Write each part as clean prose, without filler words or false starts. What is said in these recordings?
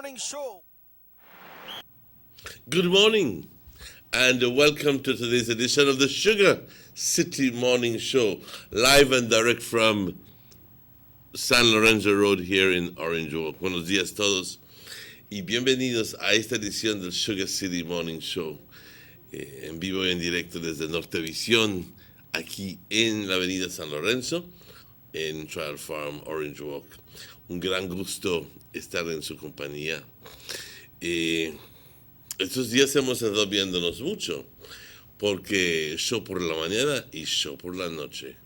Morning Show. Good morning, and welcome to today's edition of the Sugar City Morning Show, live and direct from San Lorenzo Road here in Orange Walk. Buenos días todos y bienvenidos a esta edición del Sugar City Morning Show, en vivo y en directo desde Nortevisión, aquí en la avenida San Lorenzo, en Trial Farm, Orange Walk. Un gran gusto estar en su compañía. Estos días hemos estado viéndonos mucho, porque show por la mañana y show por la noche.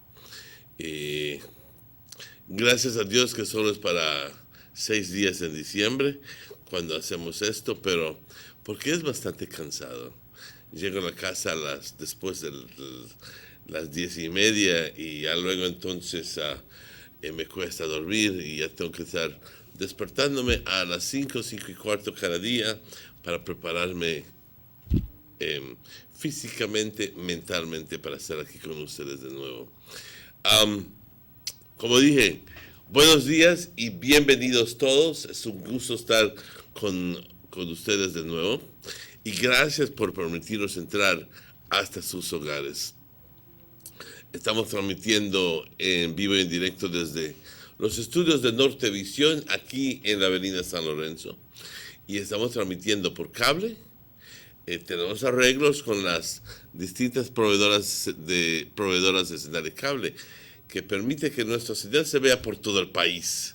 Gracias a Dios que solo es para 6 días en diciembre cuando hacemos esto, pero porque es bastante cansado. Llego a la casa después de las 10:30 y ya luego entonces me cuesta dormir y ya tengo que estar despertándome a las 5:15 cada día para prepararme físicamente, mentalmente, para estar aquí con ustedes de nuevo. Como dije, buenos días y bienvenidos todos. Es un gusto estar con ustedes de nuevo. Y gracias por permitirnos entrar hasta sus hogares. Estamos transmitiendo en vivo y en directo desde los estudios de Nortevisión, aquí en la avenida San Lorenzo. Y estamos transmitiendo por cable. Tenemos arreglos con las distintas proveedoras de señal de cable, que permite que nuestra señal se vea por todo el país,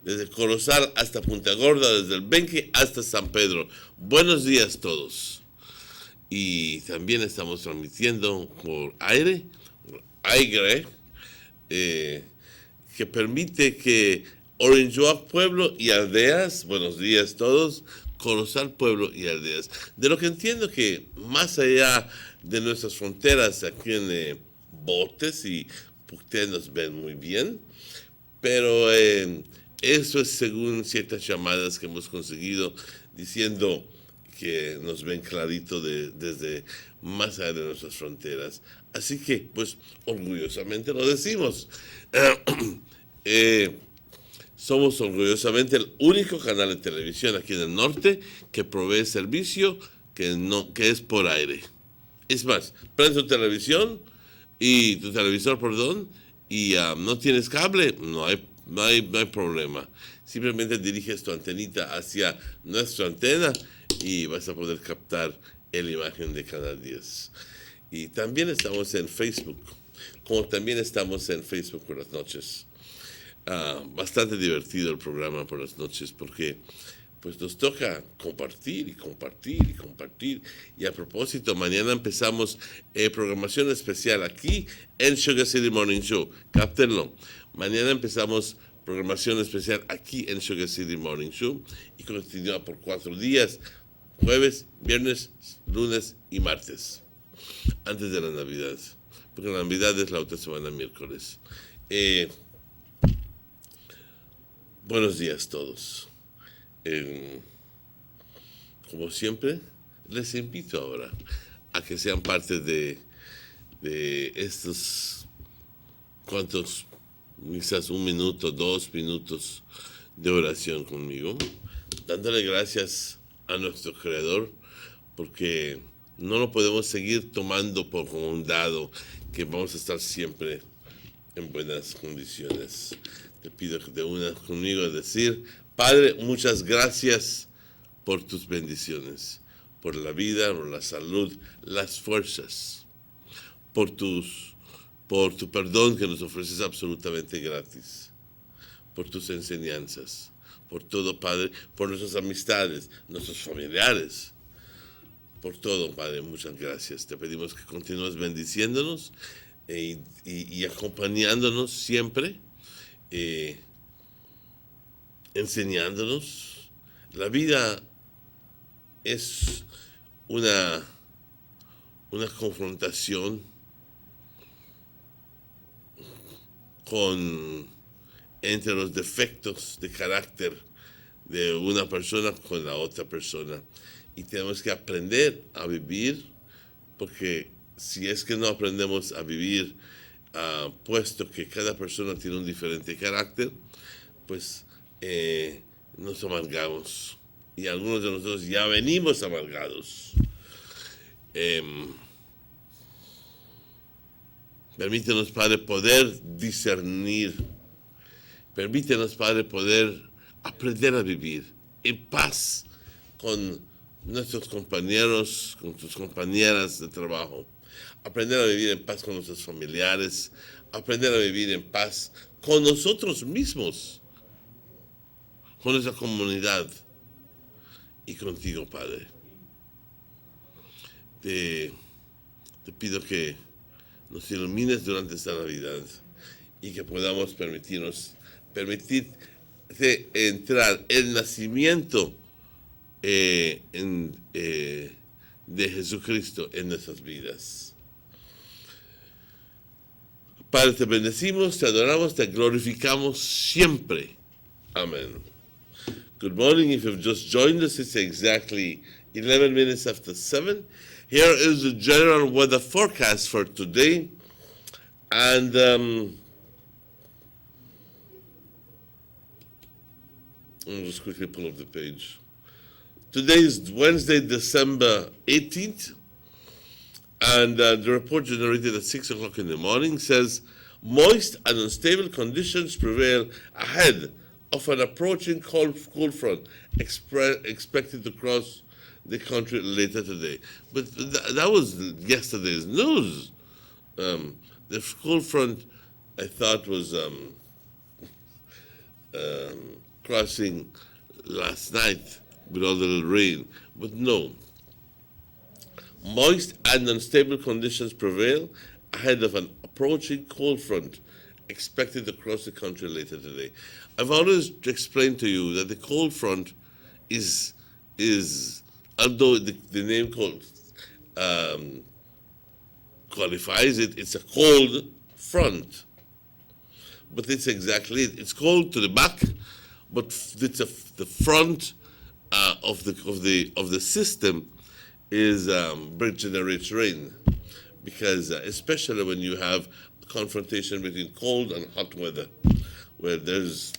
desde Corozal hasta Punta Gorda, desde el Benque hasta San Pedro. Buenos días todos. Y también estamos transmitiendo por aire, que permite que Orange Walk, Pueblo y Aldeas, buenos días todos, Corozal, Pueblo y Aldeas. De lo que entiendo que más allá de nuestras fronteras, aquí en Botes y ustedes nos ven muy bien, pero eso es según ciertas llamadas que hemos conseguido diciendo que nos ven clarito desde más allá de nuestras fronteras. Así que, pues, orgullosamente lo decimos. Somos orgullosamente el único canal de televisión aquí en el norte que provee servicio que es por aire. Es más, prende tu televisor, y no tienes cable, no hay problema. Simplemente diriges tu antenita hacia nuestra antena y vas a poder captar la imagen de Canal 10. Y también estamos en Facebook, como también estamos en Facebook por las noches. Bastante divertido el programa por las noches, porque pues nos toca compartir y compartir y compartir. Y a propósito, mañana empezamos programación especial aquí en Sugar City Morning Show. Cáptenlo. Mañana empezamos programación especial aquí en Sugar City Morning Show y continúa por 4 días, jueves, viernes, lunes y martes, antes de la Navidad, porque la Navidad es la otra semana, miércoles. Buenos días todos. Como siempre, les invito ahora a que sean parte de estos cuantos, quizás 1 minuto, 2 minutos de oración conmigo, dándole gracias a nuestro Creador, porque no lo podemos seguir tomando por como un dado que vamos a estar siempre en buenas condiciones. Te pido que te unas conmigo a decir: Padre, muchas gracias por tus bendiciones, por la vida, por la salud, las fuerzas, por tu perdón que nos ofreces absolutamente gratis, por tus enseñanzas, por todo, Padre, por nuestras amistades, nuestros familiares, por todo, Padre, muchas gracias. Te pedimos que continúes bendiciéndonos y acompañándonos siempre, enseñándonos. La vida es una confrontación entre los defectos de carácter de una persona con la otra persona. Y tenemos que aprender a vivir, porque si es que no aprendemos a vivir, puesto que cada persona tiene un diferente carácter, pues nos amargamos. y algunos de nosotros ya venimos amargados. Permítenos, Padre, poder discernir. Permítenos, Padre, poder aprender a vivir en paz con nuestros compañeros, con tus compañeras de trabajo. Aprender a vivir en paz con nuestros familiares. Aprender a vivir en paz con nosotros mismos, con nuestra comunidad y contigo, Padre. Te pido que nos ilumines durante esta Navidad y que podamos permitirte entrar el nacimiento de Jesucristo en nuestras vidas. Padre, te bendecimos, te adoramos, te glorificamos siempre. Amén. Good morning. If you've just joined us, it's exactly 11 minutes after 7. Here is the general weather forecast for today. And I'll just quickly pull up the page. Today is Wednesday, December 18th. And the report generated at 6 o'clock in the morning says, moist and unstable conditions prevail ahead of an approaching cold front expected to cross the country later today. But that was yesterday's news. The cold front, I thought, was crossing last night with all the little rain. But no. Moist and unstable conditions prevail ahead of an approaching cold front expected to cross the country later today. I've always explained to you that the cold front is although the name cold qualifies it, it's a cold front. But it's exactly it. It's cold to the back, but it's the front of the system is generates rain, because especially when you have a confrontation between cold and hot weather, where there's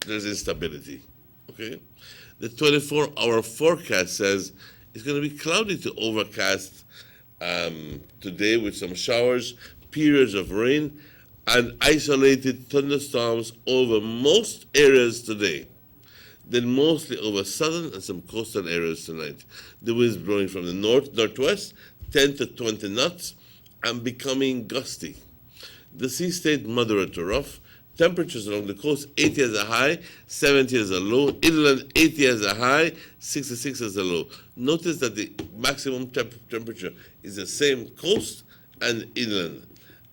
instability. Okay, the 24-hour forecast says it's going to be cloudy to overcast today with some showers, periods of rain, and isolated thunderstorms over most areas today. Then mostly over southern and some coastal areas tonight. The winds blowing from the northwest, 10 to 20 knots, and becoming gusty. The sea stayed moderate to rough. Temperatures along the coast, 80 as a high, 70 as a low. Inland, 80 as a high, 66 as a low. Notice that the maximum temperature is the same coast and inland.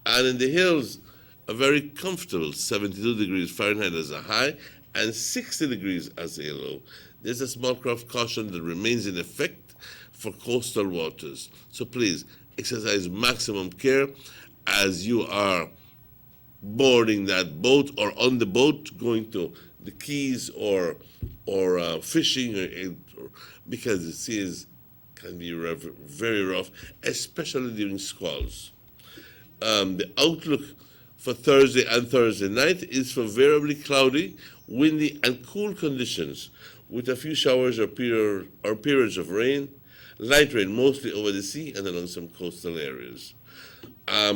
And in the hills, a very comfortable 72 degrees Fahrenheit as a high, and 60 degrees as a low. There's a small craft caution that remains in effect for coastal waters. So please exercise maximum care as you are boarding that boat or on the boat going to the Keys or fishing, because the sea can be very rough, especially during squalls. The outlook for Thursday and Thursday night is for variably cloudy, windy, and cool conditions, with a few showers or periods of rain, light rain mostly over the sea and along some coastal areas. A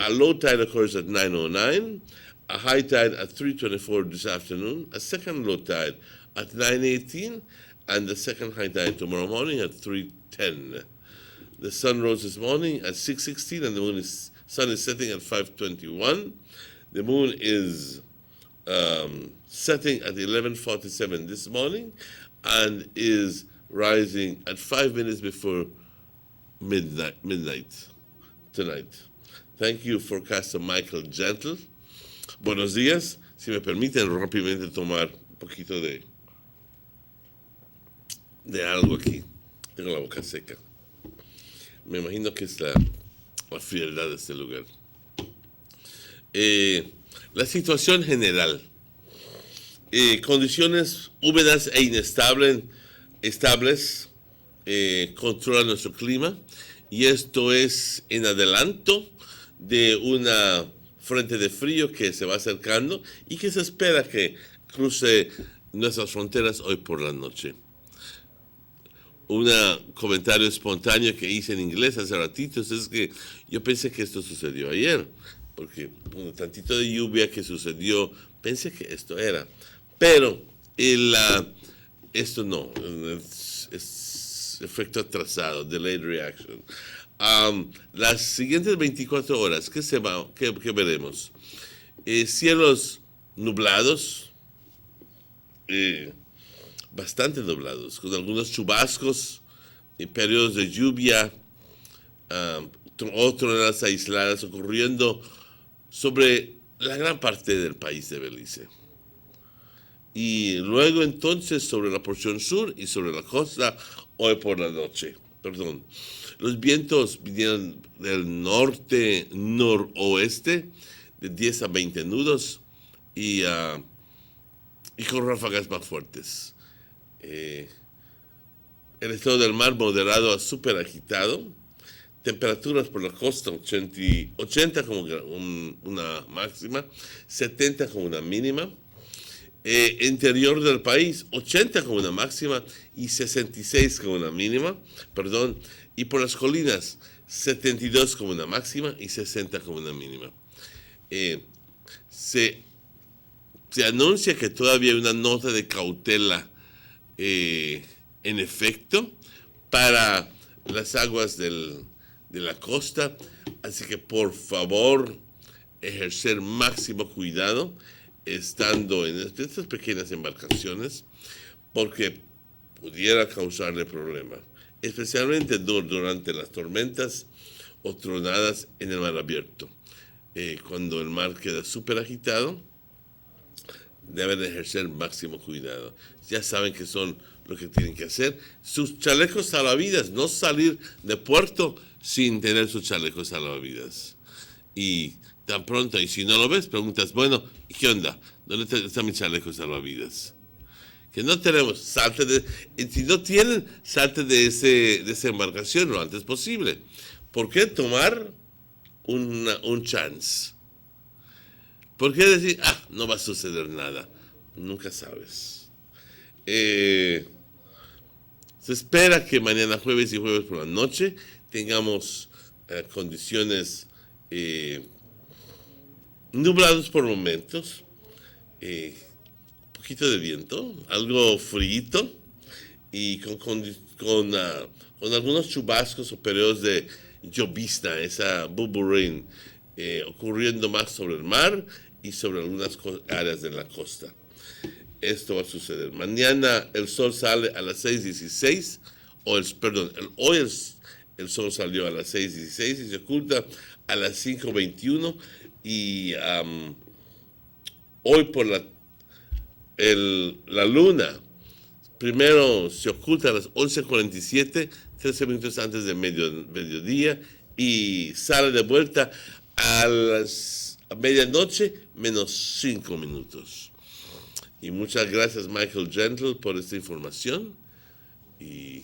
low tide occurs at 9:09, a high tide at 3:24 this afternoon, a second low tide at 9:18, and the second high tide tomorrow morning at 3:10. The sun rose this morning at 6:16, and the sun is setting at 5:21. The moon is setting at 11:47 this morning and is rising at 5 minutes before midnight tonight. Thank you, forecaster Michael Gentle. Buenos días. Si me permiten rápidamente tomar un poquito de algo aquí. Tengo la boca seca. Me imagino que es la frialdad de este lugar. La situación general. Condiciones húmedas e estables controlan nuestro clima, y esto es en adelanto de una frente de frío que se va acercando y que se espera que cruce nuestras fronteras hoy por la noche. un comentario espontáneo que hice en inglés hace ratitos es que yo pensé que esto sucedió ayer, porque un tantito de lluvia que sucedió, pensé que esto era. Pero esto no, es efecto atrasado, delayed reaction. Las siguientes 24 horas, ¿qué veremos? Cielos nublados, bastante nublados, con algunos chubascos y periodos de lluvia, o tronadas aisladas ocurriendo sobre la gran parte del país de Belice. Y luego entonces sobre la porción sur y sobre la costa hoy por la noche. Perdón. Los vientos vinieron del norte-noroeste de 10 a 20 nudos y con ráfagas más fuertes. El estado del mar moderado a súper agitado. Temperaturas por la costa 80 como una máxima, 70 como una mínima. Interior del país 80 como una máxima y 66 como una mínima, perdón. Y por las colinas 72 como una máxima y 60 como una mínima. Se anuncia que todavía hay una nota de cautela en efecto para las aguas de la costa, así que por favor ejercer máximo cuidado estando en estas pequeñas embarcaciones, porque pudiera causarle problemas, especialmente durante las tormentas o tronadas en el mar abierto. Cuando el mar queda súper agitado, deben ejercer máximo cuidado. Ya saben que son lo que tienen que hacer. Sus chalecos salvavidas, no salir de puerto sin tener sus chalecos salvavidas. Y tan pronto, y si no lo ves, preguntas, bueno, ¿y qué onda? ¿Dónde están mis chalecos salvavidas? Que no tenemos, si no tienen, salte de esa embarcación lo antes posible. ¿Por qué tomar un chance? ¿Por qué decir, no va a suceder nada? Nunca sabes. Se espera que mañana jueves y jueves por la noche tengamos condiciones nublados por momentos, un poquito de viento, algo frío y con algunos chubascos o periodos de llovizna, esa bubble rain, ocurriendo más sobre el mar y sobre algunas áreas de la costa. Esto va a suceder. Mañana el sol sale a las 6:16, hoy el sol salió a las 6:16 y se oculta a las 5:21 y hoy por la luna primero se oculta a las 11:47, 13 minutos antes de mediodía, y sale de vuelta a medianoche menos 5 minutos. Y muchas gracias Michael Gentle por esta información. Y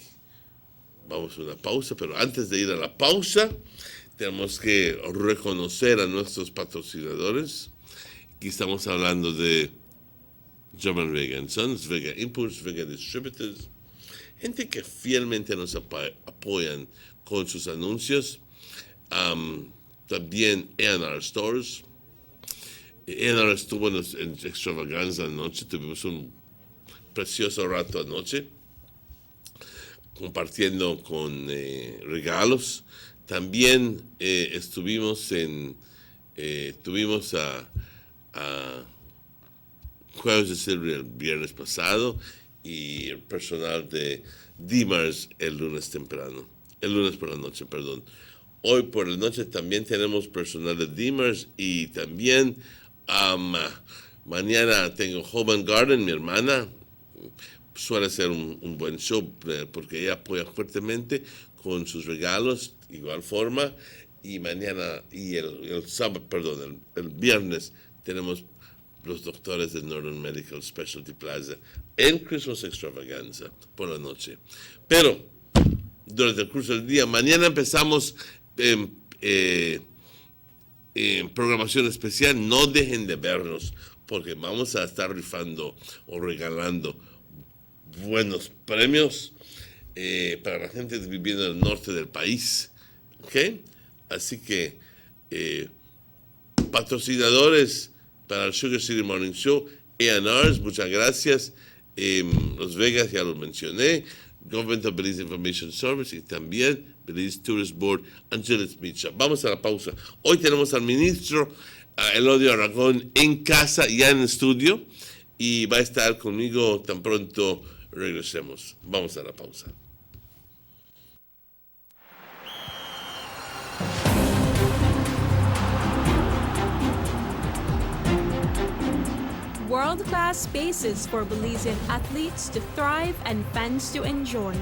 vamos a una pausa, pero antes de ir a la pausa, tenemos que reconocer a nuestros patrocinadores. Aquí estamos hablando de German Vega Sons, Vega Impulse, Vega Distributors, gente que fielmente nos apoyan con sus anuncios. También A&R Stores. A&R estuvo en extravaganza anoche, tuvimos un precioso rato anoche, compartiendo con regalos. También tuvimos a Juegos de Silvia el viernes pasado y el personal de Dimars el lunes por la noche, perdón. Hoy por la noche también tenemos personal de Dimars y también mañana tengo Home and Garden, mi hermana. Suele ser un buen show porque ella apoya fuertemente con sus regalos, igual forma. Y mañana, y el sábado, perdón, el viernes tenemos los doctores de Northern Medical Specialty Plaza en Christmas Extravaganza por la noche. Pero durante el curso del día, mañana empezamos programación especial. No dejen de vernos porque vamos a estar rifando o regalando buenos premios. para la gente viviendo en el norte del país. ¿Ok? Así que patrocinadores para el Sugar City Morning Show, A&Rs, muchas gracias. Las Vegas ya lo mencioné, Government of Belize Information Service y también Belize Tourist Board, Angela Smith. Vamos a la pausa. Hoy tenemos al ministro Elodio Aragón en casa, ya en el estudio, y va a estar conmigo tan pronto regresemos. Vamos a la pausa. World-class spaces for Belizean athletes to thrive and fans to enjoy.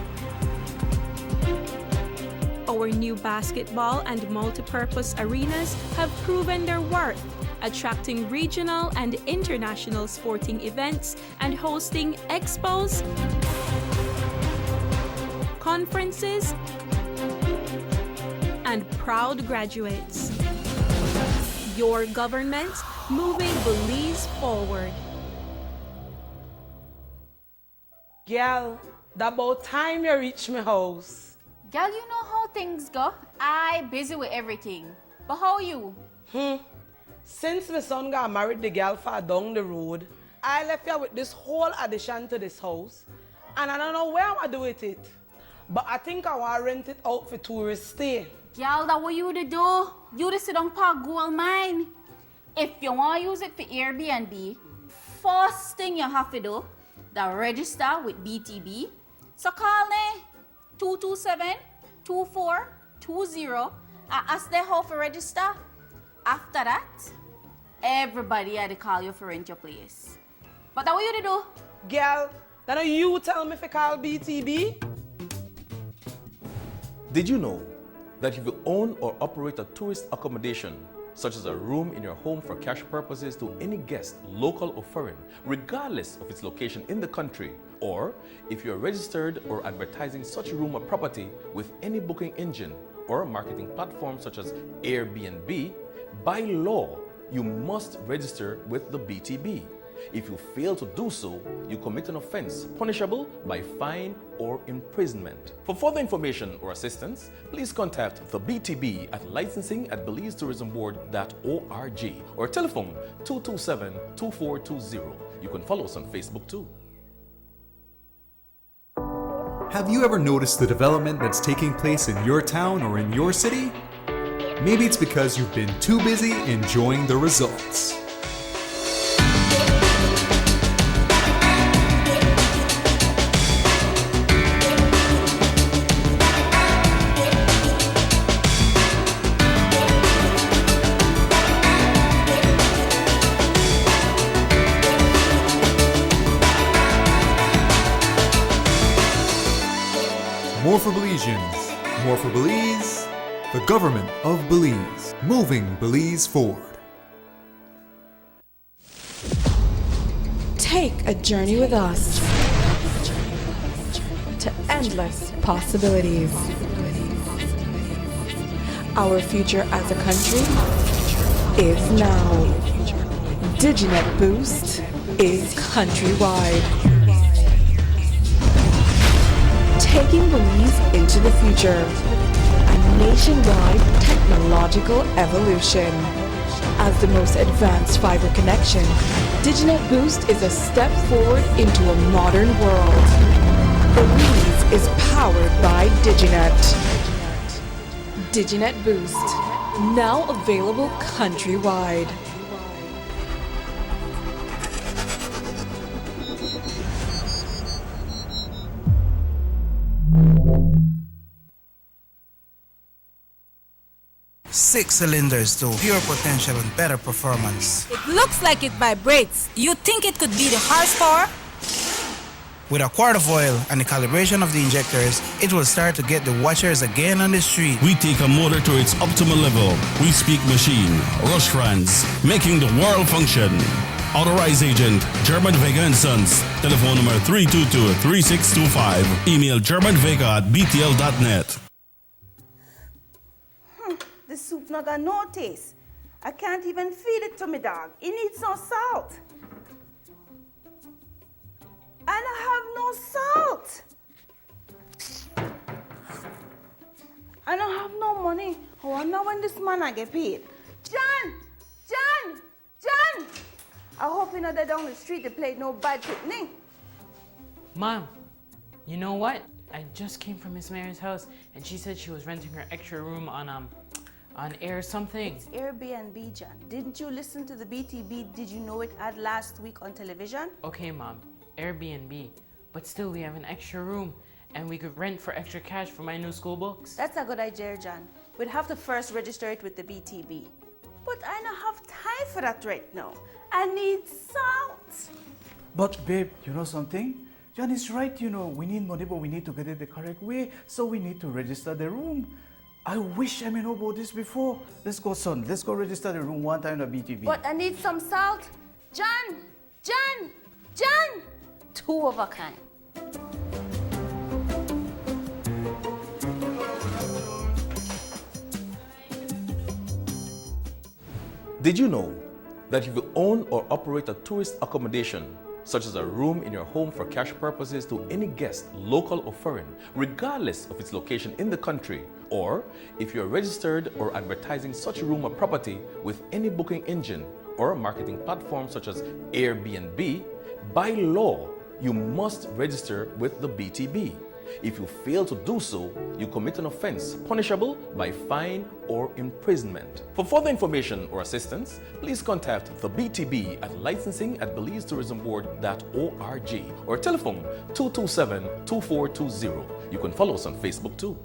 Our new basketball and multi-purpose arenas have proven their worth, attracting regional and international sporting events and hosting expos, conferences, and proud graduates. Your government moving Belize forward. Girl, that about time you reach my house. Girl, you know how things go. I busy with everything. But how you? Since my son got married the girl far down the road, I left here with this whole addition to this house. And I don't know where I'm going to do with it. But I think I want to rent it out for tourists stay. Girl, that what you to do? You to sit down park gold mine. If you want to use it for Airbnb, first thing you have to do, the register with BTB. So call me 227-2420 and ask them how to register. After that, everybody had to call you for rent your place. But that what you to do? Girl, then you tell me if I call BTB? Did you know that if you own or operate a tourist accommodation, such as a room in your home for cash purposes to any guest, local or foreign, regardless of its location in the country, or if you are registered or advertising such a room or property with any booking engine or marketing platform such as Airbnb, by law, you must register with the BTB. If you fail to do so, you commit an offense punishable by fine or imprisonment. For further information or assistance, please contact the BTB at licensing@BelizeTourismBoard.org or telephone 227-2420. You can follow us on Facebook too. Have you ever noticed the development that's taking place in your town or in your city? Maybe it's because you've been too busy enjoying the results. More for Belizeans, more for Belize, the government of Belize, moving Belize forward. Take a journey with us to endless possibilities. Our future as a country is now. DigiNet Boost is countrywide. Taking Belize into the future, a nationwide technological evolution. As the most advanced fiber connection, DigiNet Boost is a step forward into a modern world. Belize is powered by DigiNet. DigiNet Boost, now available countrywide. Six cylinders to pure potential and better performance. It looks like it vibrates. You think it could be the horsepower? With a quart of oil and the calibration of the injectors, it will start to get the watchers again on the street. We take a motor to its optimal level. We speak machine, rush runs, making the world function. Authorized agent, German Vega & Sons. Telephone number 322-3625. Email germanvega@btl.net. The soup not got no taste. I can't even feed it to my dog. It needs no salt. And I have no salt. I don't have no money. I wonder when this man I get paid. John! I hope you know that down the street they played no bad picnic. Mom, you know what? I just came from Miss Mary's house and she said she was renting her extra room on air something. It's Airbnb, John. Didn't you listen to the BTB? Did you know it ad last week on television? Okay, Mom, Airbnb. But still, we have an extra room and we could rent for extra cash for my new school books. That's a good idea, John. We'd have to first register it with the BTB. But I don't have time for that right now. I need salt. But babe, you know something? John is right, you know, we need money, but we need to get it the correct way. So we need to register the room. I wish I know about this before. Let's go, son. Let's go register the room one time at BTB. But I need some salt. John! Two of a kind. Did you know that if you own or operate a tourist accommodation, such as a room in your home for cash purposes to any guest, local or foreign, regardless of its location in the country, or if you're registered or advertising such a room or property with any booking engine or marketing platform such as Airbnb, by law, you must register with the BTB. If you fail to do so, you commit an offense punishable by fine or imprisonment. For further information or assistance, please contact the BTB at licensing@belizetourismboard.org or telephone 227-2420. You can follow us on Facebook too.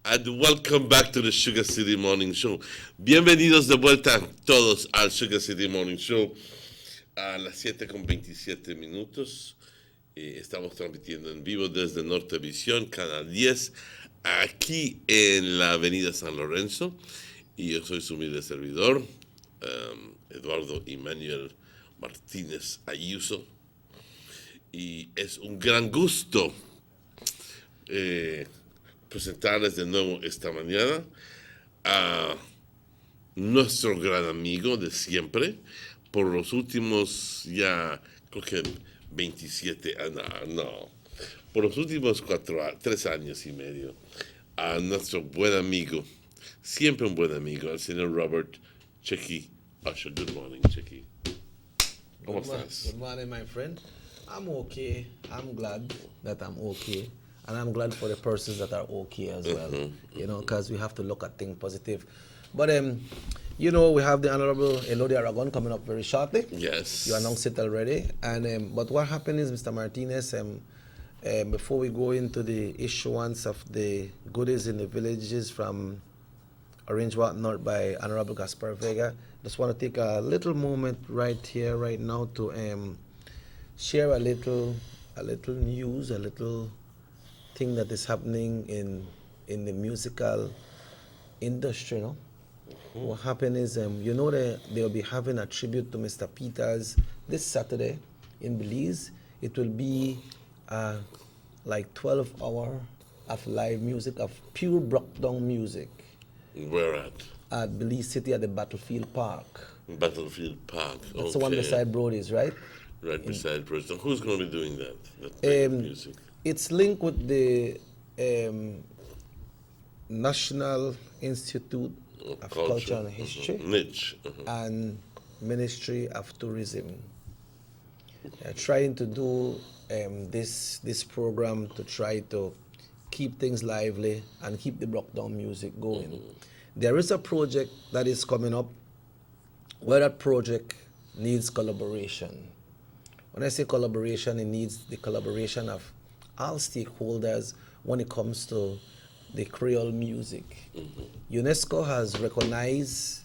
And welcome back to the Sugar City Morning Show. Bienvenidos de vuelta todos al Sugar City Morning Show a las 7:27. Estamos transmitiendo en vivo desde Nortevisión, Canal 10, aquí en la Avenida San Lorenzo. Y yo soy su humilde servidor, Eduardo Emanuel Martínez Ayuso. Y es un gran gusto presentarles de nuevo esta mañana a nuestro gran amigo de siempre, por los últimos ya, creo que 27, por los últimos 3 años y medio, a nuestro buen amigo, siempre un buen amigo, al señor Robert Chequi Usher. Good morning, Chequi. ¿Cómo estás? Good morning, my friend. I'm okay. I'm glad that I'm okay. And I'm glad for the persons that are okay as well, you know, because we have to look at things positive. But, you know, we have the Honorable Elodie Aragon coming up very shortly. Yes. You announced it already. And but what happened is, Mr. Martinez, before we go into the issuance of the goodies in the villages from Orange Walk North by Honorable Gaspar Vega, just want to take a little moment right here, right now, to share a little news, a little thing that is happening in the musical industry, no? What happened is, you know, they'll be having a tribute to Mr. Peters this Saturday in Belize. It will be like 12 hours of live music, of pure broke-down music. Where at? At Belize City at the Battlefield Park. Battlefield Park, That's the one beside Brody's, right? Right beside Brody's. Who's going to be doing that music? It's linked with the National Institute of Culture and History and Ministry of Tourism. They're trying to do this program to try to keep things lively and keep the broke-down music going. There is a project that is coming up where that project needs collaboration. When I say collaboration, it needs the collaboration of all stakeholders when it comes to the Creole music. UNESCO has recognized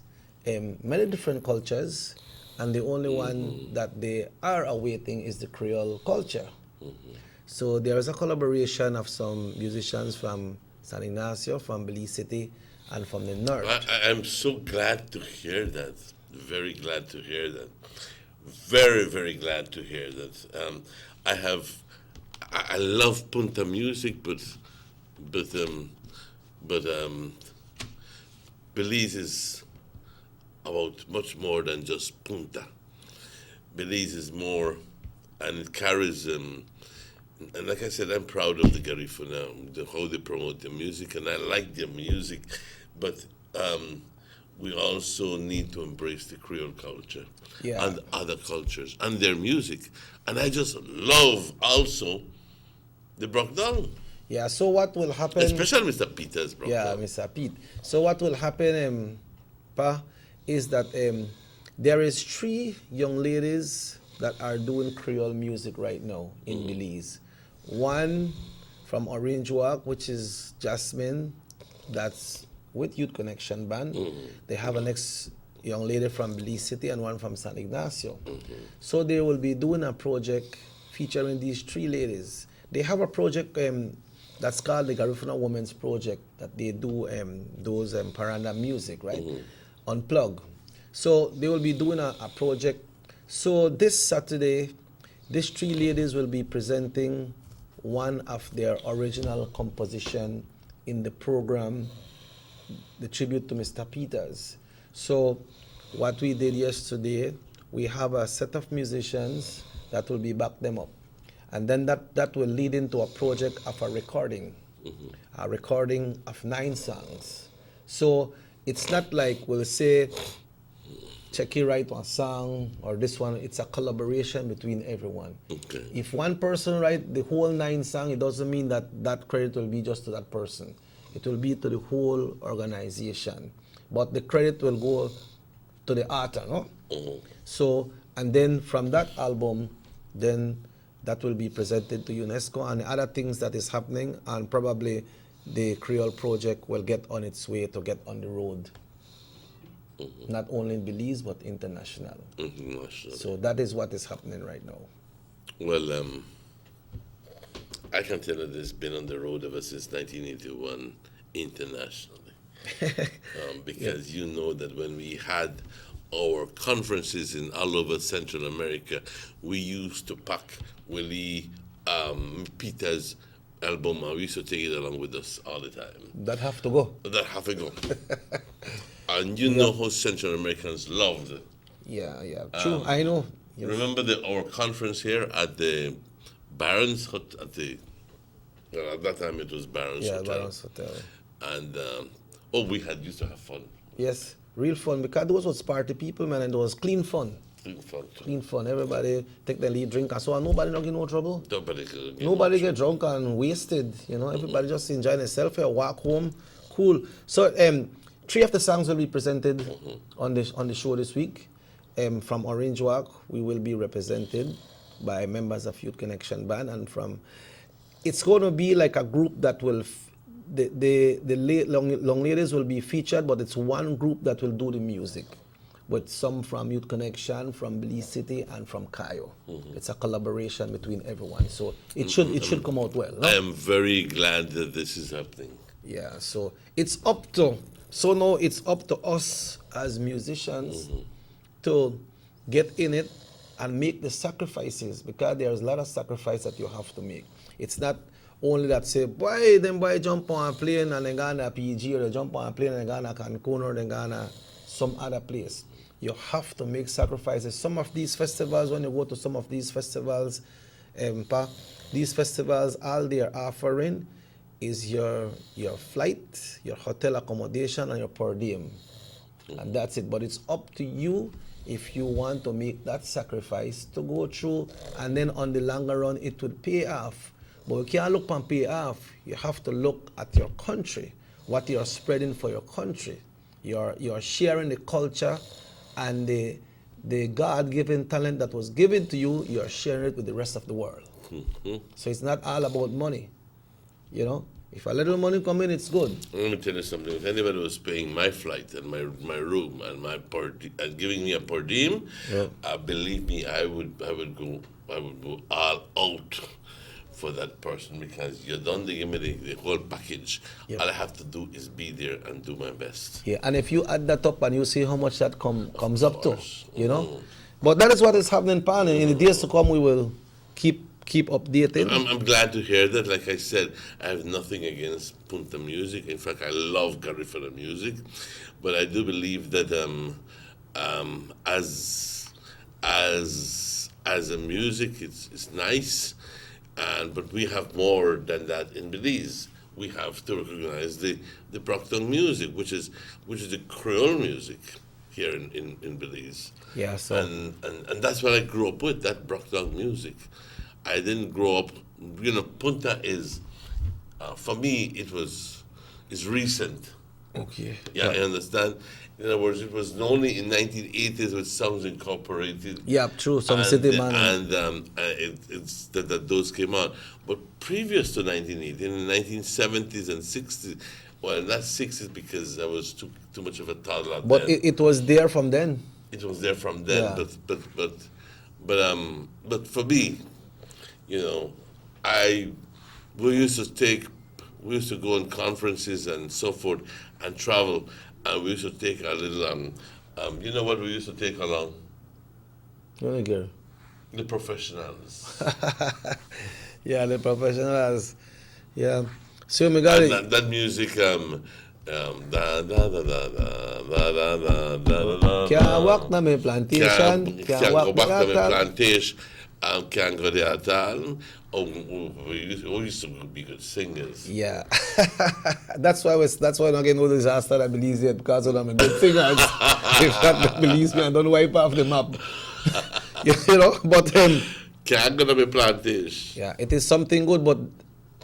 many different cultures and the only one that they are awaiting is the Creole culture. So there is a collaboration of some musicians from San Ignacio, from Belize City, and from the north. I'm so glad to hear that. Very glad to hear that. Very, very glad to hear that. I love Punta music, but Belize is about much more than just Punta. Belize is more, and it carries, and like I said, I'm proud of the Garifuna, how they promote their music, and I like their music, but we also need to embrace the Creole culture and other cultures and their music. And I just love also the Brock Down. Yeah, so what will happen... Especially Mr. Peter's Brock Yeah, Down. Mr. Pete. So what will happen, Pa, is that there is 3 young ladies that are doing Creole music right now in Belize. One from Orange Walk, which is Jasmine, that's with Youth Connection Band. They have a next young lady from Belize City and one from San Ignacio. So they will be doing a project featuring these 3 ladies. They have a project that's called the Garifuna Women's Project, that they do those paranda music, right? Unplug. So they will be doing a project. So this Saturday, these 3 ladies will be presenting one of their original composition in the program, the tribute to Mr. Peters. So what we did yesterday, we have a set of musicians that will be back them up. And then that will lead into a project of a recording of 9 songs. So it's not like we'll say, Checky write one song or this one. It's a collaboration between everyone. Okay. If one person write the whole 9 songs, it doesn't mean that credit will be just to that person. It will be to the whole organization. But the credit will go to the author, no? So, and then from that album, then that will be presented to UNESCO and other things that is happening, and probably the Creole project will get on its way to get on the road. Not only in Belize, but international. So that is what is happening right now. Well, I can tell that it's been on the road ever since 1981 internationally. Because you know that when we had our conferences in all over Central America, we used to pack Willie Peter's album, and we used to take it along with us all the time. That have to go. That have to go. And you know how Central Americans loved it. Yeah, true. I know. Yes. Remember our conference here at the Barron's Hotel? At that time it was Barron's Hotel. Yeah, Barron's Hotel. And we used to have fun. Yes, real fun, because those was party people, man, and it was clean fun. Clean fun. Everybody take the lead drink, and so on. Nobody not get no trouble. Nobody get drunk and wasted. You know, everybody just enjoying themselves here, walk home, cool. So 3 of the songs will be presented on the show this week. From Orange Walk, we will be represented by members of Youth Connection Band, and it's going to be like a group that will. The long ladies will be featured, but it's one group that will do the music, with some from Youth Connection, from Belize City, and from Cayo. It's a collaboration between everyone, so it should come out well. No? I am very glad that this is happening. Yeah, so now it's up to us as musicians to get in it and make the sacrifices, because there's a lot of sacrifice that you have to make. It's not only that say, boy jump on a plane and they go to PG, or they jump on a plane and they go to Cancun, or they go to some other place. You have to make sacrifices. Some of these festivals, when you go to some of these festivals, all they are offering is your flight, your hotel accommodation, and your per diem. And that's it. But it's up to you if you want to make that sacrifice to go through, and then on the longer run, it would pay off. But you can't look and pay off. You have to look at your country, what you're spreading for your country. You're sharing the culture and the God-given talent that was given to you, you're sharing it with the rest of the world. So it's not all about money, you know? If a little money come in, it's good. Let me tell you something. If anybody was paying my flight and my room and and giving me a per diem, believe me, I would go all out for that person, because you don't give me the whole package. All I have to do is be there and do my best. Yeah, and if you add that up and you see how much that comes up to, you know. But that is what is happening, Pan. In the days to come, we will keep updating. I'm glad to hear that. Like I said, I have nothing against Punta music. In fact, I love Garifuna music, but I do believe that as a music, it's nice, but we have more than that in Belize. We have to recognize the Brockton music, which is the Creole music here in Belize. Yeah, so and that's what I grew up with, that Brockton music. I didn't grow up, Punta is, for me, it's recent. Okay. Yeah, I understand. In other words, it was only in 1980s with Sounds Incorporated. Yeah, true, some city man. And it's that those came out. But previous to 1980, in the 1970s and 60s, well, not 60s because I was too much of a toddler But then. it was there from then. It was there from then, Yeah. but for me, we used to go on conferences and so forth and travel, and we used to take a little you know what we used to take along? Girl. The professionals. Yeah, the professionals. Yeah. So me got it. That music da da da da da da da da da. Can't walk na me plantation. Can't go back to my plantation. Can't go there at all. We used to be good singers. Yeah. that's why I'm not getting no disaster that Belize yet, because of them good singers. If not Belize me, I don't wipe off the map. But can't go to my plantation. Yeah, it is something good, but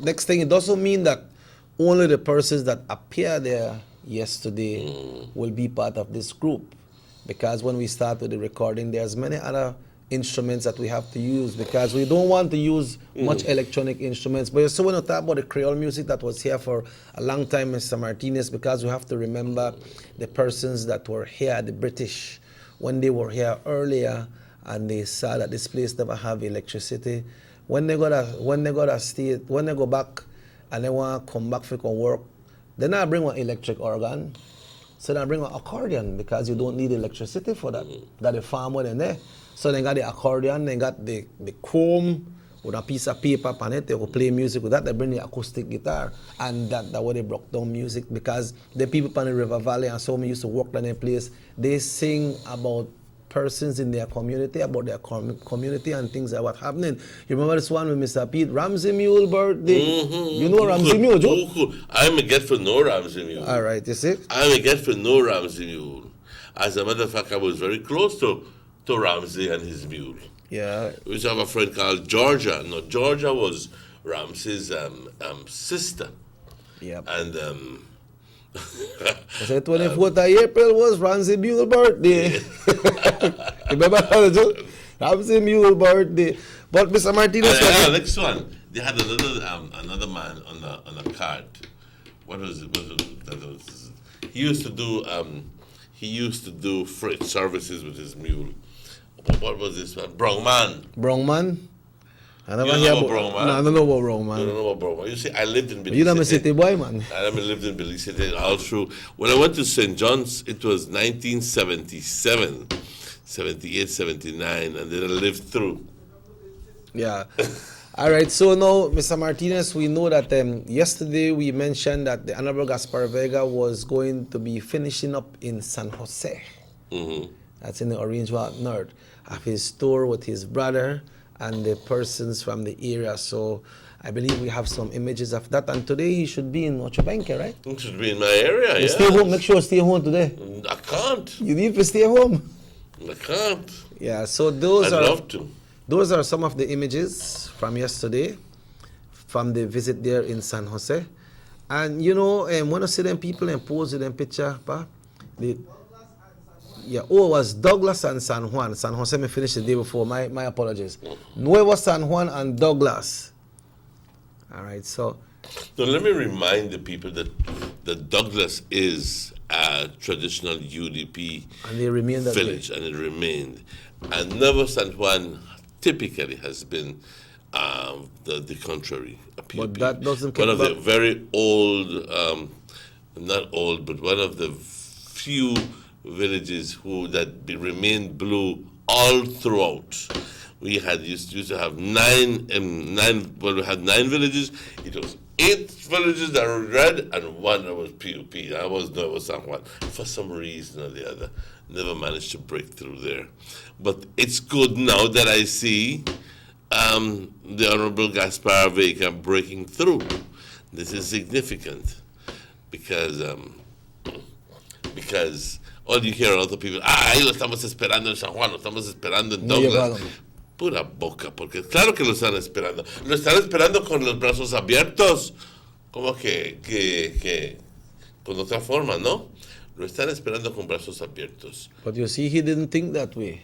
next thing, it doesn't mean that only the persons that appear there yesterday will be part of this group, because when we start with the recording, there's many other instruments that we have to use, because we don't want to use much electronic instruments. But you still want to talk about the Creole music that was here for a long time, Mr. Martinez, because we have to remember the persons that were here, the British, when they were here earlier and they saw that this place never have electricity. When they go back and they want to come back for work, they not bring one electric organ, so they bring an accordion, because you don't need electricity for that. That the farmer in there. So they got the accordion, they got the comb with a piece of paper on it. They will play music with that. They bring the acoustic guitar, and that what they broke down music, because the people on the River Valley and so many used to work in their place. They sing about persons in their community, about their community and things that were happening. You remember this one with Mr. Pete, Ramsey Mule birthday? You know Ramsey Mule, Joe? I'm a get for no Ramsey Mule. All right, you see? I'm a get for no Ramsey Mule. As a matter of fact, I was very close to Ramsey and his mule. Yeah. We used to have a friend called Georgia. No, Georgia was Ramsey's sister. Yep. And the 24th of April was Ramsey Mule birthday. Remember Ramsey Mule birthday. But Mr. Martinez, next one, they had another man on the card. What was it? He used to do freight services with his mule. What was this one? Brongman. I never hear about Brongman. No, I don't know about Brongman. You don't know about Brongman. You see, I lived in Belize. You're not a city boy, man. I lived in Belize City all through. When I went to St. John's, it was 1977, 78, 79, and then I lived through. Yeah. All right, so now, Mr. Martinez, we know that yesterday we mentioned that the Honorable Gaspar Vega was going to be finishing up in San Jose. Mm-hmm. That's in the Orange Walk North, of his tour with his brother and the persons from the area. So I believe we have some images of that. And today he should be in Ochobenke, right? He should be in my area, yeah. Stay home. Make sure you stay home today. I can't. You need to stay home. I can't. Yeah, so I'd love to. Those are some of the images from yesterday, from the visit there in San Jose. And you know, when I see them people and pose in them picture, it was Douglas and San Juan. San Jose me finished the day before. My apologies. Nuevo San Juan and Douglas. All right, so let me remind the people that Douglas is a traditional UDP and they remain that village, and it remained. And Nuevo San Juan typically has been the contrary. But that doesn't one kick of the back. very old, not old, but one of the few villages that remained blue all throughout. We used to have nine. We had 9 villages. It was 8 villages that were red and 1 that was PUP. That was Nuevo San Juan. For some reason or the other, never managed to break through there. But it's good now that I see the Honorable Gaspar Vega breaking through. This is significant because all you hear a lot of people, lo estamos esperando en San Juan, lo estamos esperando en Douglas. Pura boca, porque claro que lo están esperando. Lo están esperando con los brazos abiertos. Como que con otra forma, ¿no? Lo están esperando con brazos abiertos. But you see, he didn't think that way.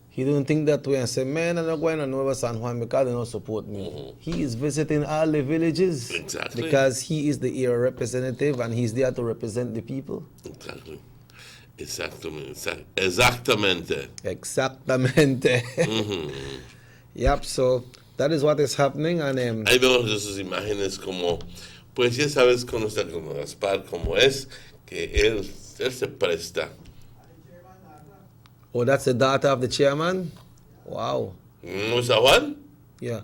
He didn't think that way and said, man, I'm not going to Nueva San Juan because they don't support me. Mm-hmm. He is visiting all the villages. Exactly. Because he is the area representative and he's there to represent the people. Exactly. Exactamente. Mm-hmm. Yep, so that is what is happening. And ahí vemos esas imágenes como, pues ya sabes, con Gaspar como es, que él se presta. Oh, that's the daughter of the chairman? Wow. San Juan? Yeah.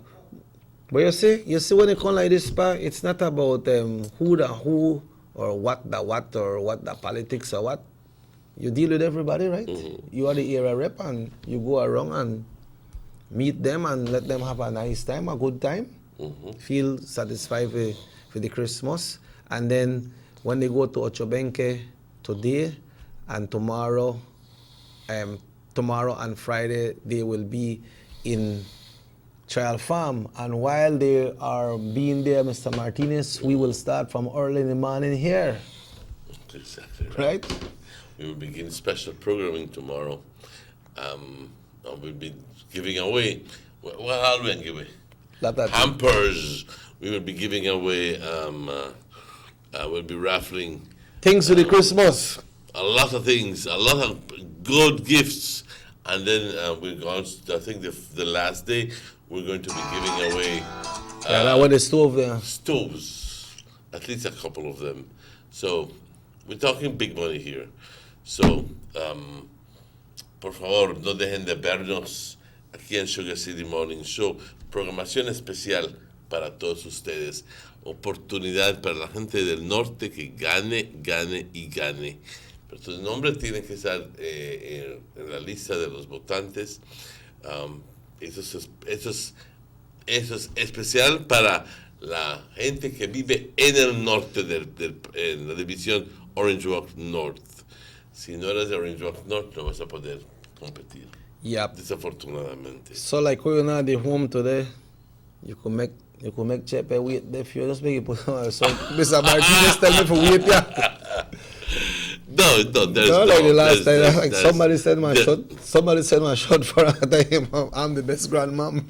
But you see when it comes like this, it's not about who the who or what the what or what the politics or what. You deal with everybody, right? Mm-hmm. You are the area rep and you go around and meet them and let them have a nice time, a good time. Mm-hmm. Feel satisfied for the Christmas. And then when they go to Ochobenque today and tomorrow and Friday, they will be in Trial Farm. And while they are being there, Mr. Martinez, we will start from early in the morning here. Exactly right. We will begin special programming tomorrow. We'll be giving away, what are we going to give away? Hampers. We will be giving away, we'll be raffling. Things for the Christmas. A lot of things, a lot of good gifts. And then we're going to, I think the last day, we're going to be giving away that was the stove there. Stoves, at least a couple of them. So we're talking big money here. So, por favor, no dejen de vernos aquí en Sugar City Morning Show. Programación especial para todos ustedes. Oportunidad para la gente del norte que gane, gane y gane. Pero tu nombre tiene que estar en la lista de los votantes. Eso es especial para la gente que vive en el norte en la división Orange Walk North. Si no eres de Orange Walk North, no vas a poder competir. Yep. Desafortunadamente. So like when you're not at home today, you could make Chepe wait there for you. Just make it put on. So Mr. Martinez tell me for wait yeah. No, there's no. Like the last time, like somebody said my shot for a time. I'm the best grandmom.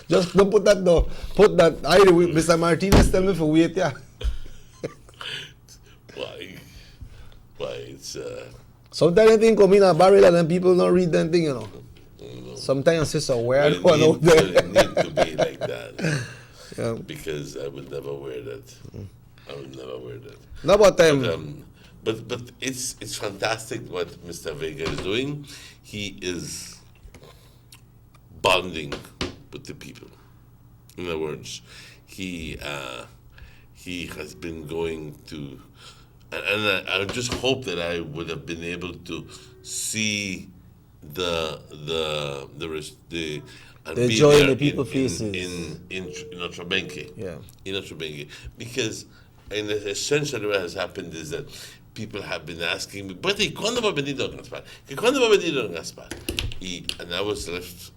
Just don't put that though. Put that. Mr. Martinez tell me for wait yeah. Why it's sometimes I think come in a barrel and then people don't read that thing, you know. Sometimes it's a weird one out there. It need to be like that. Yeah. Because I would never wear that. I would never wear that. No, but but it's fantastic what Mr. Vega is doing. He is bonding with the people. In other words, he has been going to. And I just hope that I would have been able to see the joy in the people's faces in Ochobenque. Yeah. In Ochobenque, because essentially what has happened is that people have been asking me, "But ¿cuándo va a venir Don Gaspar? ¿Cuándo va a venir Don Gaspar?" And I was left,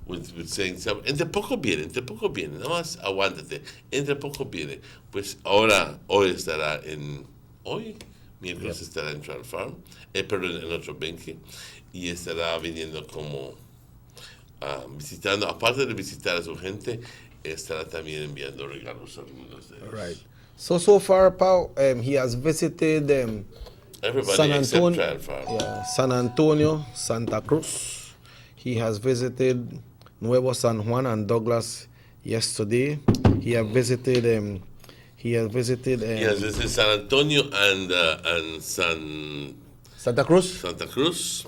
with saying, entre poco viene, nada más aguántate, entre poco viene. Pues hoy estará miércoles estará en Trial Farm, perdón, en Ochobenque, y estará viniendo como visitando, aparte de visitar a su gente, estará también enviando regalos a algunos de ellos. Right. So far, Pau, he has visited Everybody San except Antonio, Trial Farm. San Antonio, Santa Cruz. He has visited Nuevo San Juan and Douglas yesterday. He has visited. He has visited. Yes, this is San Antonio and Santa Cruz. Santa Cruz.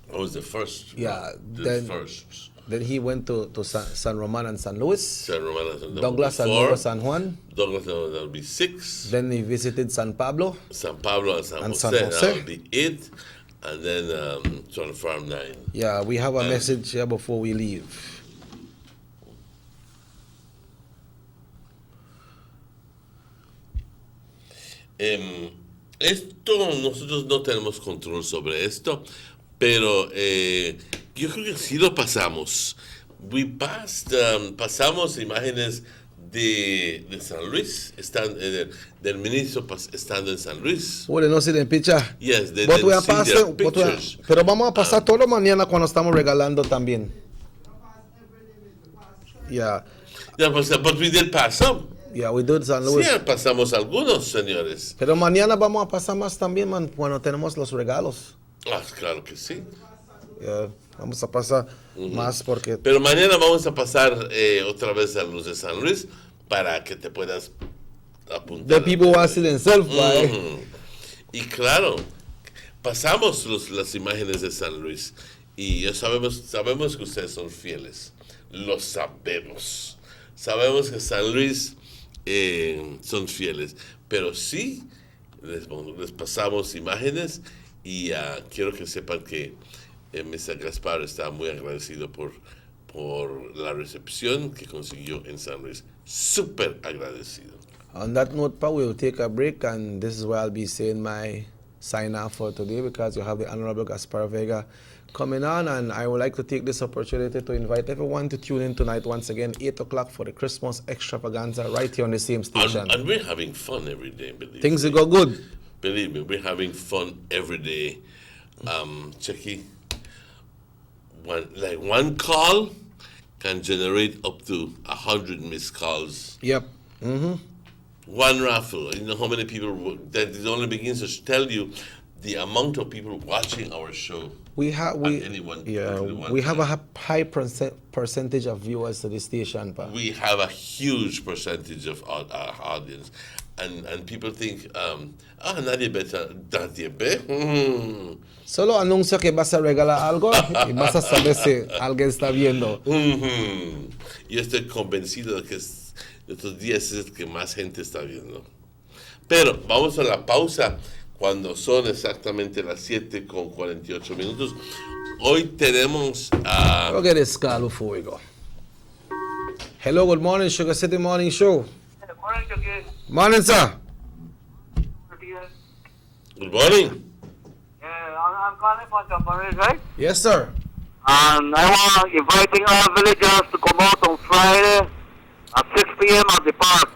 That was the first. Yeah. The first. Then he went to San Roman and San Luis. San Roman and San Luis. Douglas and Nuevo San Juan. Douglas, that'll be 6. Then he visited San Pablo. San Pablo and San Jose. That'll be 8. And then Trial Farm 9. Yeah, we have a message here before we leave. Esto, nosotros no tenemos control sobre esto, pero yo creo que sí lo pasamos. Pasamos imágenes de San Luis, del ministro estando en San Luis. Well, no see the picture. Yes, pero vamos a pasar todo mañana cuando estamos regalando también. Yeah. Yeah, but we did pass some. Yeah, we did San Luis. Sí, pasamos algunos, señores. Pero mañana vamos a pasar más también, man, cuando tenemos los regalos. Ah, claro que sí. Yeah, vamos a pasar más porque... Pero mañana vamos a pasar otra vez a los de San Luis para que te puedas apuntar. The people want to see themselves, Y claro, pasamos las imágenes de San Luis y ya sabemos que ustedes son fieles. Lo sabemos. Sabemos que San Luis son fieles, pero sí les pasamos imágenes y quiero que sepan que Mr. Gaspar está muy agradecido por la recepción que consiguió en San Luis. Súper agradecido. On that note, Pa, we will take a break, and this is where I'll be saying my sign off for today, because you have the Honorable Gaspar Vega coming on, and I would like to take this opportunity to invite everyone to tune in tonight once again, 8 o'clock for the Christmas extravaganza right here on the same station. And we're having fun every day, believe Things me. will go good. Believe me, we're having fun every day. Checky, one call can generate up to 100 missed calls. Yep. One raffle. You know how many people, that it only begins to tell you the amount of people watching our show. We have a high percentage of viewers to the station, Pa. We have a huge percentage of our audience, and people think, nadie ve. Solo anuncia que vas a regalar algo y vas a saber si alguien está viendo. Yo estoy convencido de que estos días es el que más gente está viendo. Pero vamos a la pausa cuando son exactamente las 7:48. Hoy tenemos a... Look at this car before we go. Hello, good morning, SugarCity Morning Show. Good morning, Chucky. Morning, sir. Good morning. I'm calling from Japan, right? Yes, sir. And I want inviting all villagers to come out on Friday at 6 p.m. at the park.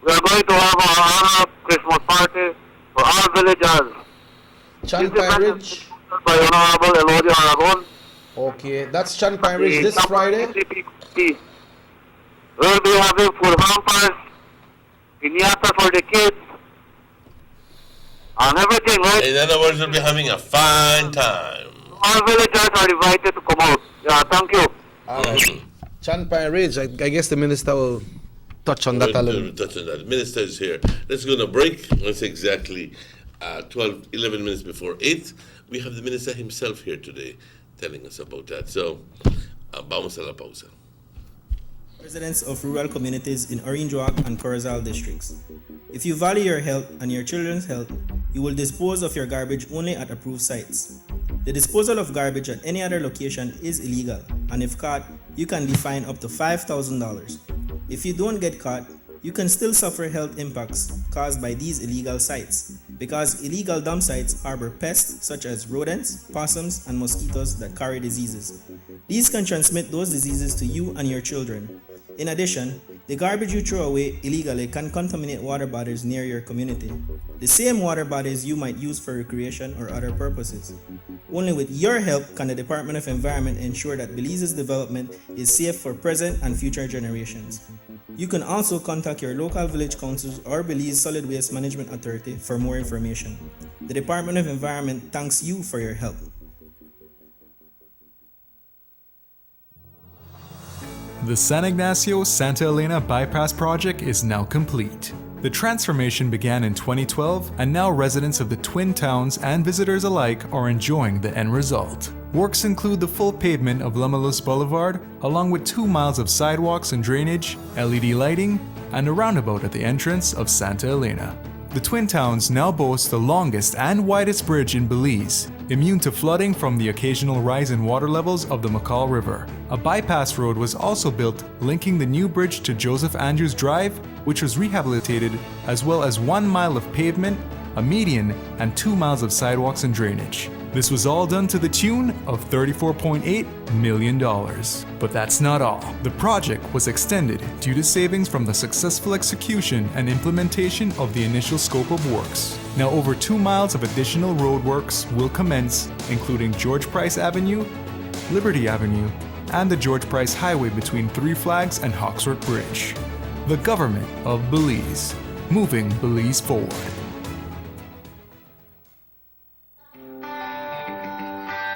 We are going to have a Christmas party for all villagers. Chanpine Ridge. By Honorable Elodio Aragon. Okay, that's Chanpine Ridge this Friday. We'll be having food hampers, piñata for the kids, and everything, right? In other words, we'll be having a fine time. All villagers are invited to come out. Yeah, thank you. All right. Chanpine Ridge, I guess the minister will touch on that a little. Touch on that. The minister is here. Let's go on a break. It's exactly 11 minutes before 8. We have the minister himself here today telling us about that. So, vamos a la pausa. Residents of rural communities in Orange Walk and Corozal districts. If you value your health and your children's health, you will dispose of your garbage only at approved sites. The disposal of garbage at any other location is illegal, and if caught, you can be fined up to $5,000. If you don't get caught, you can still suffer health impacts caused by these illegal sites, because illegal dump sites harbor pests such as rodents, possums, and mosquitoes that carry diseases. These can transmit those diseases to you and your children. In addition, the garbage you throw away illegally can contaminate water bodies near your community, the same water bodies you might use for recreation or other purposes. Only with your help can the Department of Environment ensure that Belize's development is safe for present and future generations. You can also contact your local village councils or Belize Solid Waste Management Authority for more information. The Department of Environment thanks you for your help. The San Ignacio-Santa Elena Bypass project is now complete. The transformation began in 2012, and now residents of the Twin Towns and visitors alike are enjoying the end result. Works include the full pavement of Lamalus Boulevard, along with 2 miles of sidewalks and drainage, LED lighting, and a roundabout at the entrance of Santa Elena. The Twin Towns now boast the longest and widest bridge in Belize, immune to flooding from the occasional rise in water levels of the McCall River. A bypass road was also built linking the new bridge to Joseph Andrews Drive, which was rehabilitated, as well as 1 mile of pavement, a median, and 2 miles of sidewalks and drainage. This was all done to the tune of $34.8 million. But that's not all. The project was extended due to savings from the successful execution and implementation of the initial scope of works. Now over 2 miles of additional roadworks will commence, including George Price Avenue, Liberty Avenue, and the George Price Highway between Three Flags and Hawksworth Bridge. The government of Belize, moving Belize forward.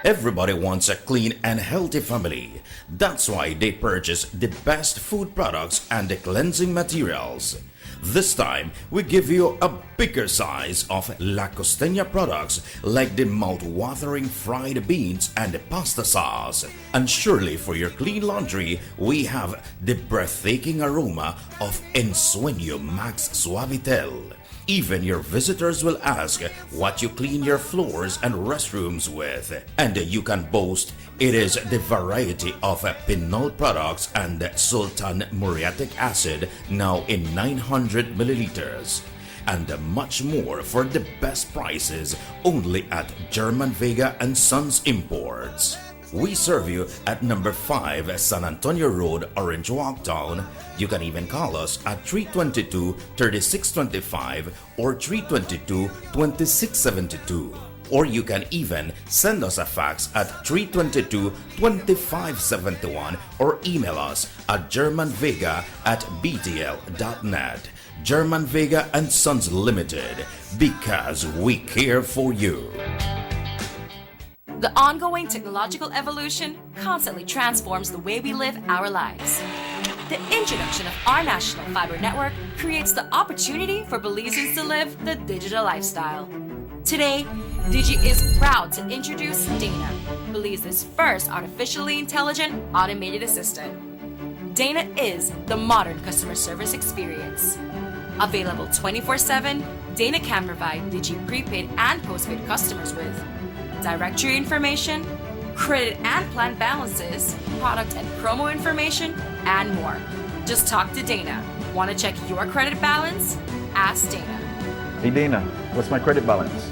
Everybody wants a clean and healthy family. That's why they purchase the best food products and the cleansing materials. This time, we give you a bigger size of La Costeña products like the mouth-watering fried beans and the pasta sauce. And surely for your clean laundry, we have the breathtaking aroma of Ensueño Max Suavitel. Even your visitors will ask what you clean your floors and restrooms with. And you can boast it is the variety of Pinol products and Sultan muriatic acid now in 900 milliliters. And much more for the best prices only at German Vega and Sons Imports. We serve you at number 5 San Antonio Road, Orange Walk Town. You can even call us at 322-3625 or 322-2672. Or you can even send us a fax at 322-2571 or email us at germanvega@btl.net. German Vega and Sons Limited, because we care for you. The ongoing technological evolution constantly transforms the way we live our lives. The introduction of our national fiber network creates the opportunity for Belizeans to live the digital lifestyle. Today, Digi is proud to introduce Dana, Belize's first artificially intelligent automated assistant. Dana is the modern customer service experience. Available 24/7, Dana can provide Digi prepaid and postpaid customers with directory information, credit and plan balances, product and promo information, and more. Just talk to Dana. Want to check your credit balance? Ask Dana. Hey Dana, what's my credit balance?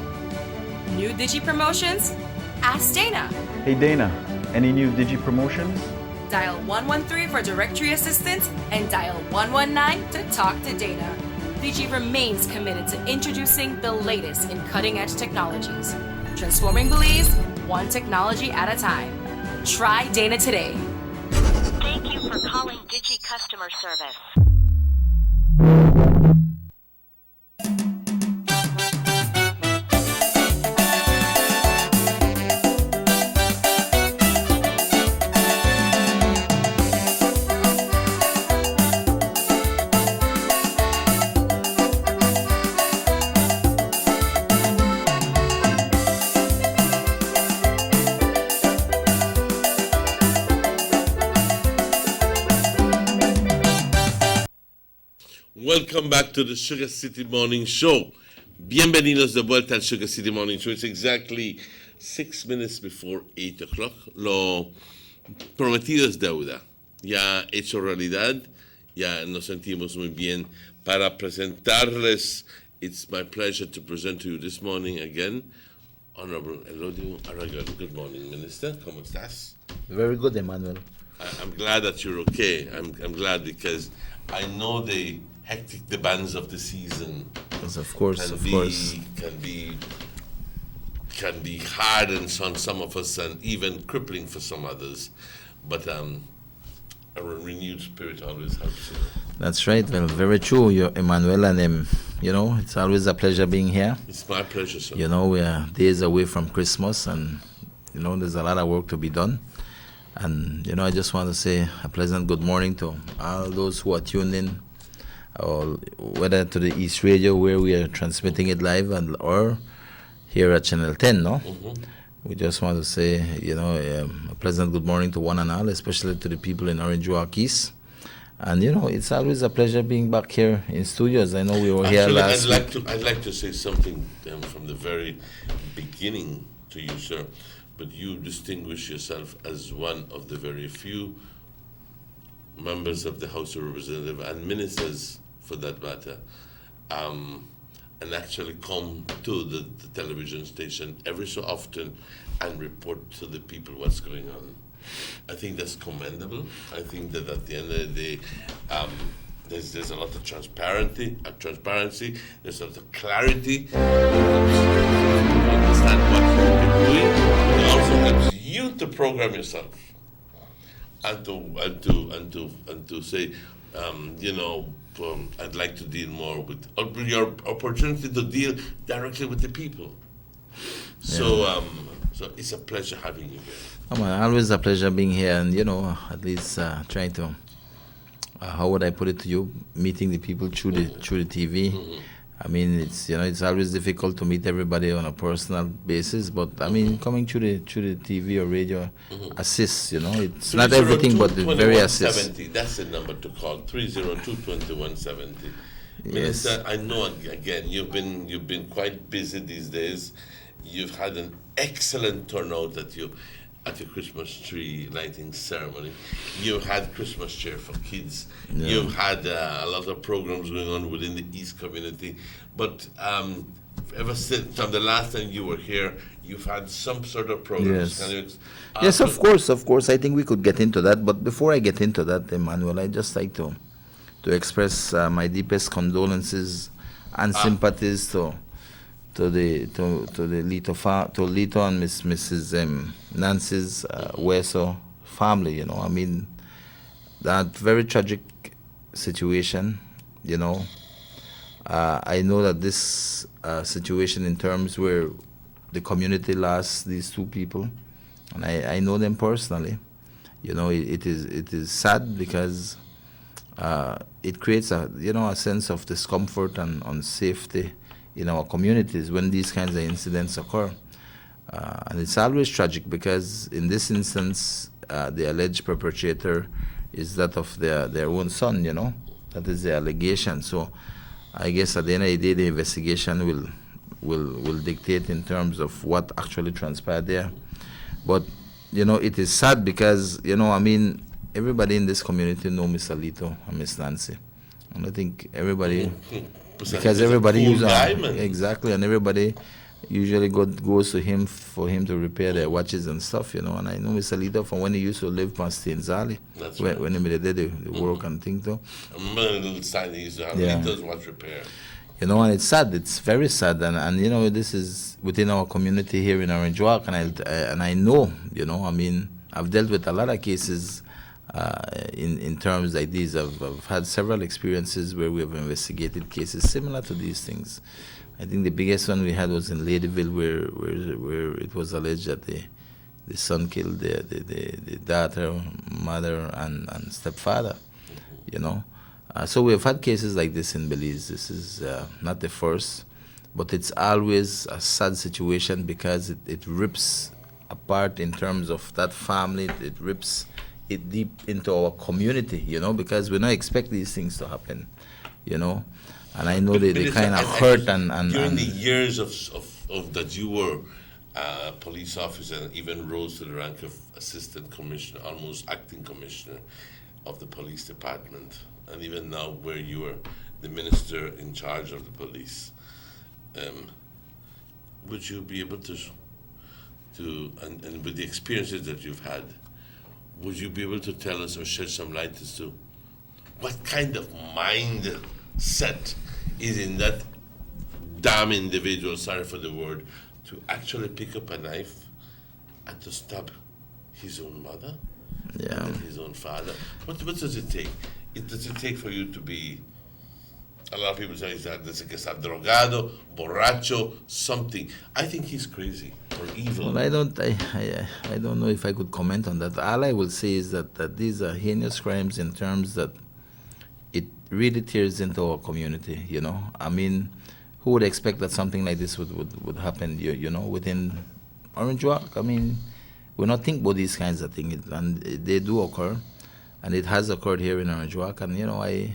New Digi promotions? Ask Dana. Hey Dana, any new Digi promotions? Dial 113 for directory assistance and dial 119 to talk to Dana. Digi remains committed to introducing the latest in cutting-edge technologies. Transforming Belize, one technology at a time. Try Dana today. Thank you for calling Digi Customer Service. Welcome back to the Sugar City Morning Show. Bienvenidos de vuelta al Sugar City Morning Show. It's exactly 6 minutes before 8 o'clock. Lo prometido es deuda. Ya hecho realidad. Ya nos sentimos muy bien para presentarles. It's my pleasure to present to you this morning again. Honorable Elodio Aragon. Good morning, Minister. ¿Cómo estás? Very good, Emmanuel. I'm glad that you're okay. I'm glad because I know the hectic demands of the season. Yes, of course. Can can be hard on some of us and even crippling for some others. But a renewed spirit always helps. That's right. Well, very true, Emmanuel. And, it's always a pleasure being here. It's my pleasure, sir. We are days away from Christmas, and, there's a lot of work to be done. And, I just want to say a pleasant good morning to all those who are tuned in, or whether to the East Radio, where we are transmitting it live, or here at Channel 10, no? Mm-hmm. We just want to say, a pleasant good morning to one and all, especially to the people in Orange Walk East. And, it's always a pleasure being back here in studios. I know we were here last week. I'd like to say something from the very beginning to you, sir. But you distinguish yourself as one of the very few members of the House of Representatives and ministers, for that matter, and actually come to the television station every so often and report to the people what's going on. I think that's commendable. I think that at the end of the day, there's a lot of transparency. There's a lot of clarity. You understand what you've been doing. It also helps you to program yourself and to say, I'd like to deal more with your opportunity to deal directly with the people. So it's a pleasure having you here. Always a pleasure being here, and at least trying to, how would I put it to you, meeting the people through the TV. Mm-hmm. I mean, it's always difficult to meet everybody on a personal basis, but I mean, coming through the TV or radio assists. It's not everything, but it very assists. That's the number to call. 302-2170. Yes. Minister, I know again you've been quite busy these days. You've had an excellent turnout at your Christmas tree lighting ceremony. You had Christmas cheer for kids. Yeah. You've had a lot of programs going on within the East community. But ever since from the last time you were here, you've had some sort of programs. Yes. Yes, of course. I think we could get into that. But before I get into that, Emmanuel, I'd just like to express my deepest condolences and sympathies to Lito and Mrs. Nancy's Weso family. I mean, that very tragic situation. I know that this situation, in terms where the community lost these two people, and I know them personally. It is sad because it creates a sense of discomfort and unsafety in our communities when these kinds of incidents occur. And it's always tragic because in this instance, the alleged perpetrator is that of their own son, That is the allegation. So I guess at the end of the day, the investigation will dictate in terms of what actually transpired there. But, it is sad because, everybody in this community know Mr. Lito and Miss Nancy. And I think everybody... Because everybody exactly, and everybody usually goes to him for him to repair their watches and stuff, And I know Mr. Lito from when he used to live past Tinzali, when he did the work and things, though. I remember a little sign he used to have. Lito's watch repair. And it's sad. It's very sad, and this is within our community here in Orange Walk, and I know, I've dealt with a lot of cases. In terms like these, I've had several experiences where we have investigated cases similar to these things. I think the biggest one we had was in Ladyville, where it was alleged that the son killed the daughter, mother, and stepfather. So we've had cases like this in Belize. This is not the first, but it's always a sad situation because it rips apart in terms of that family. It rips it deep into our community, because we don't expect these things to happen, And I know they kind of hurt and during the years of that you were a police officer and even rose to the rank of assistant commissioner, almost acting commissioner of the police department, and even now where you are the minister in charge of the police, would you be able to and with the experiences that you've had, would you be able to tell us or shed some light as to what kind of mindset is in that damn individual, sorry for the word, to actually pick up a knife and to stab his own mother and his own father. What does it take? Does it take for you to be, a lot of people say that there's que estar drogado, borracho, something. I think he's crazy or evil. Well, I don't know if I could comment on that. All I will say is that these are heinous crimes in terms that it really tears into our community, you know. I mean, who would expect that something like this would happen, you know, within Orange Walk? I mean, we not think about these kinds of things, and they do occur, and it has occurred here in Orange Walk, and, you know, I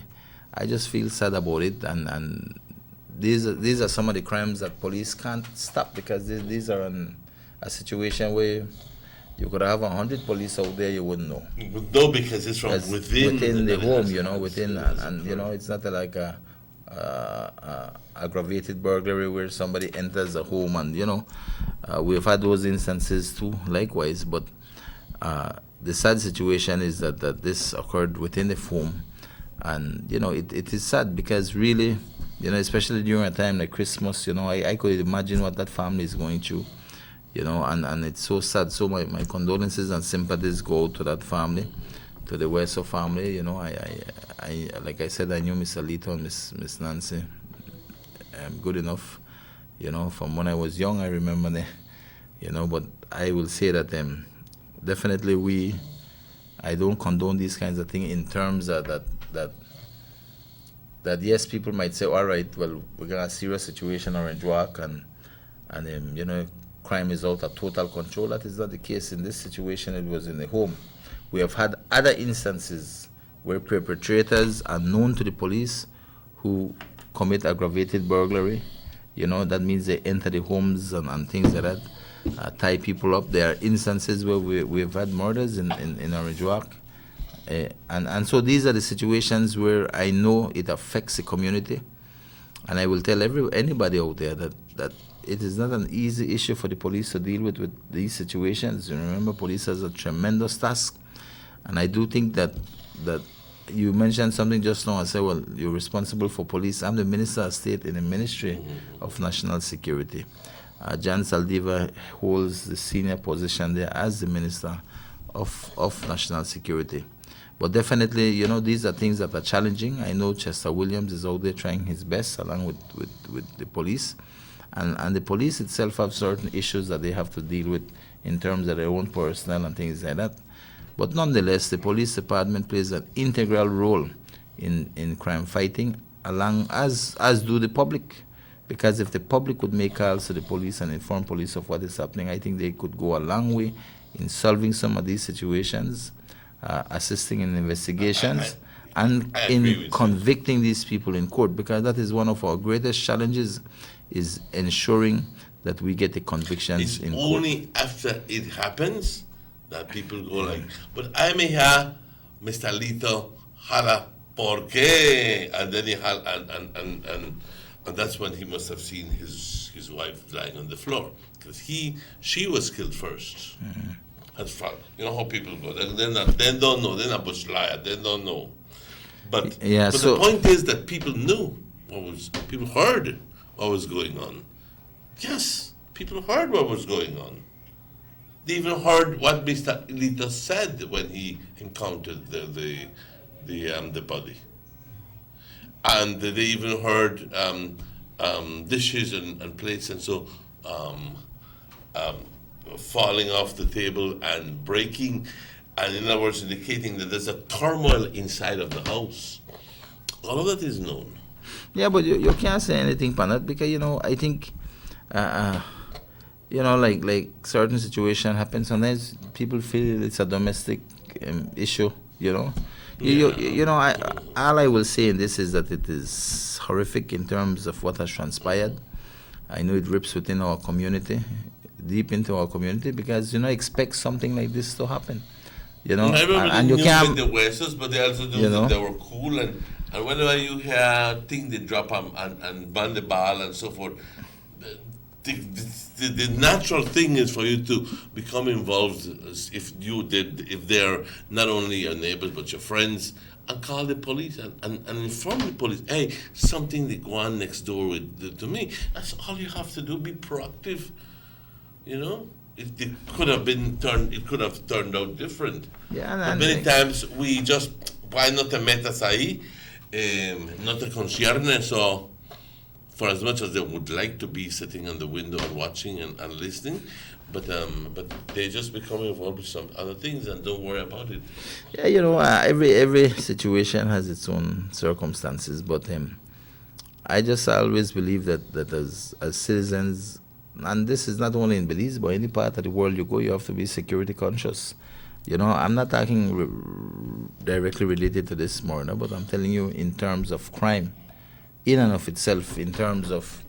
just feel sad about it, and these are some of the crimes that police can't stop, because these are a situation where you could have 100 police out there, you wouldn't know. No, because it's from within the home, you know, within, and you know, it's not like a aggravated burglary where somebody enters a home, and you know, we've had those instances too, likewise. But the sad situation is that this occurred within the home, and you know, it is sad because really, you know, especially during a time like Christmas, you know, I could imagine what that family is going through. You know, and it's so sad. So my condolences and sympathies go to that family, to the Wesso family. You know, I like I said, I knew Miss Alito and Miss Nancy good enough. You know, from when I was young, I remember them. You know, but I will say that definitely I don't condone these kinds of things in terms of that yes, people might say, all right, well, we got a serious situation or in Joak, and you know, crime is out of total control. That is not the case in this situation. It was in the home. We have had other instances where perpetrators are known to the police who commit aggravated burglary. You know, that means they enter the homes and things like that, tie people up. There are instances where we've had murders in Orange Walk. And so these are the situations where I know it affects the community. And I will tell anybody out there that it is not an easy issue for the police to deal with these situations. You remember, police has a tremendous task, and I do think that you mentioned something just now. I said, well, you're responsible for police. I'm the Minister of State in the Ministry of National Security. Jan Saldiva holds the senior position there as the Minister of National Security. But definitely, you know, these are things that are challenging. I know Chester Williams is out there trying his best along with the police. And the police itself have certain issues that they have to deal with in terms of their own personnel and things like that. But nonetheless, the police department plays an integral role in crime fighting, along as do the public. Because if the public would make calls to the police and inform police of what is happening, I think they could go a long way in solving some of these situations, assisting in investigations, and in convicting these people in court. Because that is one of our greatest challenges, is ensuring that we get the convictions in court. Only after it happens that people go like, but I may have Mr. Alito Jala, ¿por qué? And then he had, and that's when he must have seen his wife lying on the floor, because she was killed first. That's fun. You know how people go. They don't know. They're not bush liar. They don't know. But the point is that people knew people heard what was going on. Yes, people heard what was going on. They even heard what Mr. Alito said when he encountered the body, and they even heard dishes and plates and so falling off the table and breaking, and in other words, indicating that there's a turmoil inside of the house. All of that is known. Yeah, but you can't say anything on that, because, you know, I think, you know, like certain situation happens, sometimes people feel it's a domestic issue, you know. You know, all I will say in this is that it is horrific in terms of what has transpired. I know it rips within our community, deep into our community, because, you know, expect something like this to happen, you know. And you can't the Westos, but they also do that they were cool, and whenever you hear things, they drop them and ban the ball and so forth. The natural thing is for you to become involved if they're not only your neighbors but your friends, and call the police and inform the police. Hey, something that go on next door to me. That's all you have to do. Be proactive. you know, it could have been turned. It could have turned out different. Yeah, but many times we just why not te metas ahí, no te concierne. So, for as much as they would like to be sitting on the window and watching and listening, but they just become involved with some other things and don't worry about it. Yeah, you know, every situation has its own circumstances, but I just always believe that as citizens, and this is not only in Belize, but any part of the world you go, you have to be security conscious. You know, I'm not talking directly related to this, Morna, but I'm telling you in terms of crime, in and of itself, in terms of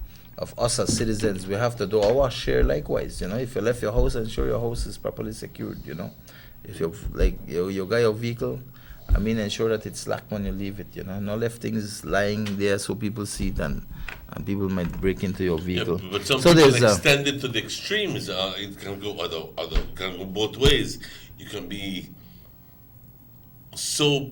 us as citizens, we have to do our share likewise. You know, if you left your house, ensure your house is properly secured, you know. If you you got your vehicle, I mean, ensure that it's locked when you leave it, you know. Not left things lying there so people see it and people might break into your vehicle. Yeah, but some so people extend it to the extremes. It can go can go both ways. You can be so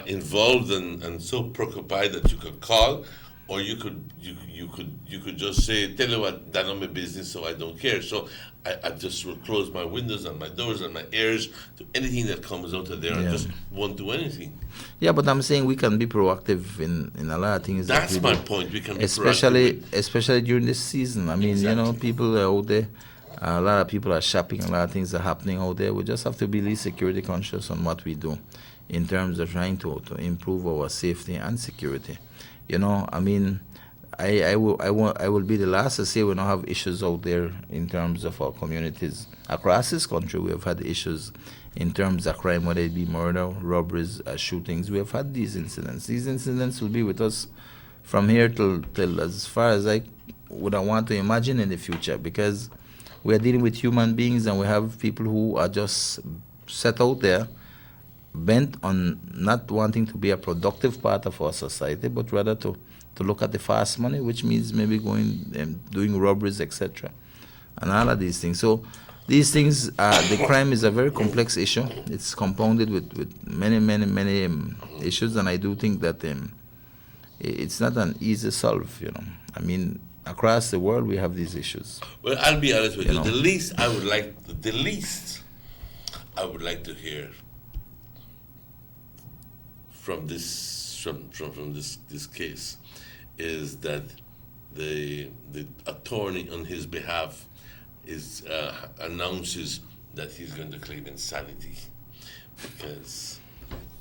involved and so preoccupied that you could call, or you could just say, tell you what, that's not my business, so I don't care. So I just will close my windows and my doors and my ears to anything that comes out of there and just won't do anything. Yeah, but I'm saying we can be proactive in a lot of things. That's my point. We can be proactive. Especially during this season. I mean, exactly. You know, people are out there. A lot of people are shopping. A lot of things are happening out there. We just have to be really security conscious on what we do in terms of trying to improve our safety and security. You know, I mean, I will be the last to say we don't have issues out there in terms of our communities. Across this country, we have had issues in terms of crime, whether it be murder, robberies, shootings. We have had these incidents. These incidents will be with us from here till as far as I would want to imagine in the future, because we are dealing with human beings and we have people who are just set out there bent on not wanting to be a productive part of our society, but rather to look at the fast money, which means maybe going and doing robberies, etc., and all of these things. So these things, the crime is a very complex issue. It's compounded with many issues, and I do think that it's not an easy solve, you know. I mean, across the world we have these issues. Well, I'll be honest with you. know. The least I would like to hear from this case is that the attorney on his behalf announces that he's going to claim insanity, because.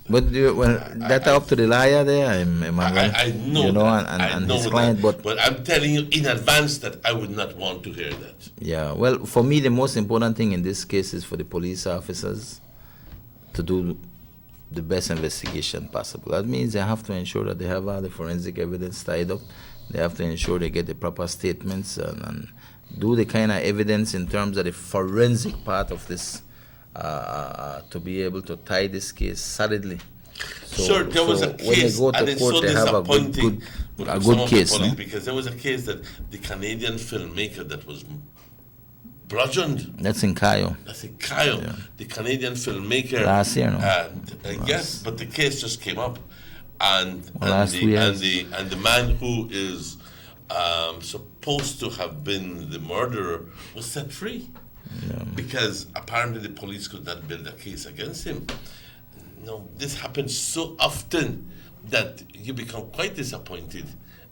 But that's up to the liar there, Emmanuel. I know, you know, that. and I know his client. that. But I'm telling you in advance that I would not want to hear that. Yeah, well, for me, the most important thing in this case is for the police officers to do the best investigation possible. That means they have to ensure that they have all the forensic evidence tied up. They have to ensure they get the proper statements and do the kind of evidence in terms of the forensic part of this to be able to tie this case solidly. Sure, there was a case, when they go to and it's court, so they have a disappointing good case, no? Because there was a case that the Canadian filmmaker that was bludgeoned. That's in Cayo. That's in Cayo. Yeah. The Canadian filmmaker. Last year, no? Yes, but the case just came up, and the man who is supposed to have been the murderer was set free. Yeah. Because apparently the police could not build a case against him. No, this happens so often that you become quite disappointed,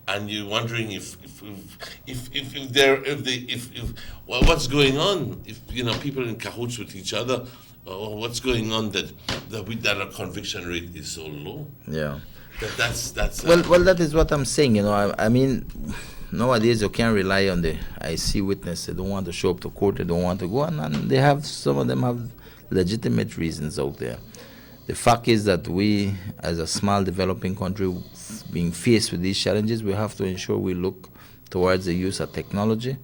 and you're wondering if what's going on? If you know people in cahoots with each other, or what's going on that our conviction rate is so low? Yeah, that's well, that is what I'm saying. You know, I mean. Nowadays, you can't rely on the IC witness. They don't want to show up to court. They don't want to go, and some of them have legitimate reasons out there. The fact is that we, as a small developing country, being faced with these challenges, we have to ensure we look towards the use of technology,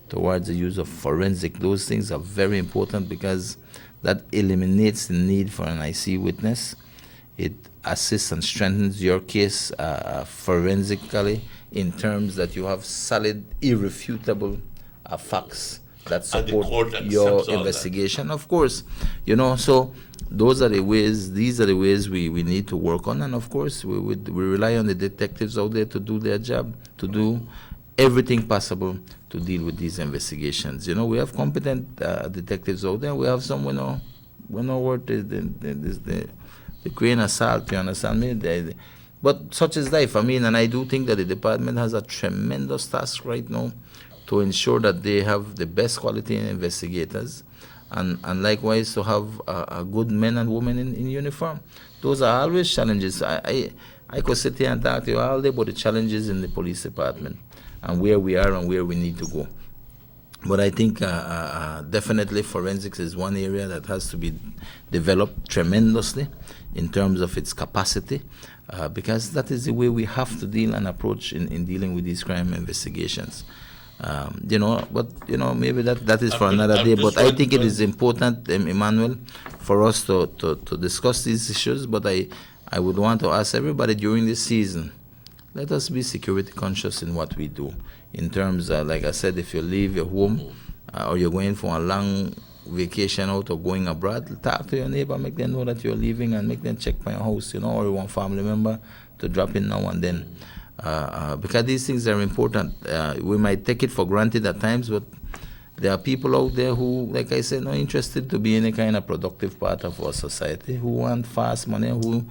towards the use of forensic. Those things are very important because that eliminates the need for an IC witness. It assists and strengthens your case forensically, in terms that you have solid, irrefutable facts that support your investigation. Of course, you know, so these are the ways we need to work on, and of course we rely on the detectives out there to do their job, to do everything possible deal with these investigations. You know, we have competent detectives out there. We have some, we know what the grain of salt, you understand me? But such is life. I mean, and I do think that the department has a tremendous task right now to ensure that they have the best quality investigators, and likewise to have a good men and women in uniform. Those are always challenges. I could sit here and talk to you all day about the challenges in the police department and where we are and where we need to go. But I think definitely forensics is one area that has to be developed tremendously in terms of its capacity, because that is the way we have to deal and approach in dealing with these crime investigations. Maybe that is for another day. But I think it is important, Emmanuel, for us to discuss these issues. But I would want to ask everybody during this season, let us be security conscious in what we do. In terms, like I said, if you leave your home or you're going for a long vacation out or going abroad, talk to your neighbor, make them know that you're leaving, and make them check by your house, or one family member to drop in now and then. Because these things are important. We might take it for granted at times, but there are people out there who, like I said, not interested to be any kind of productive part of our society, who want fast money, who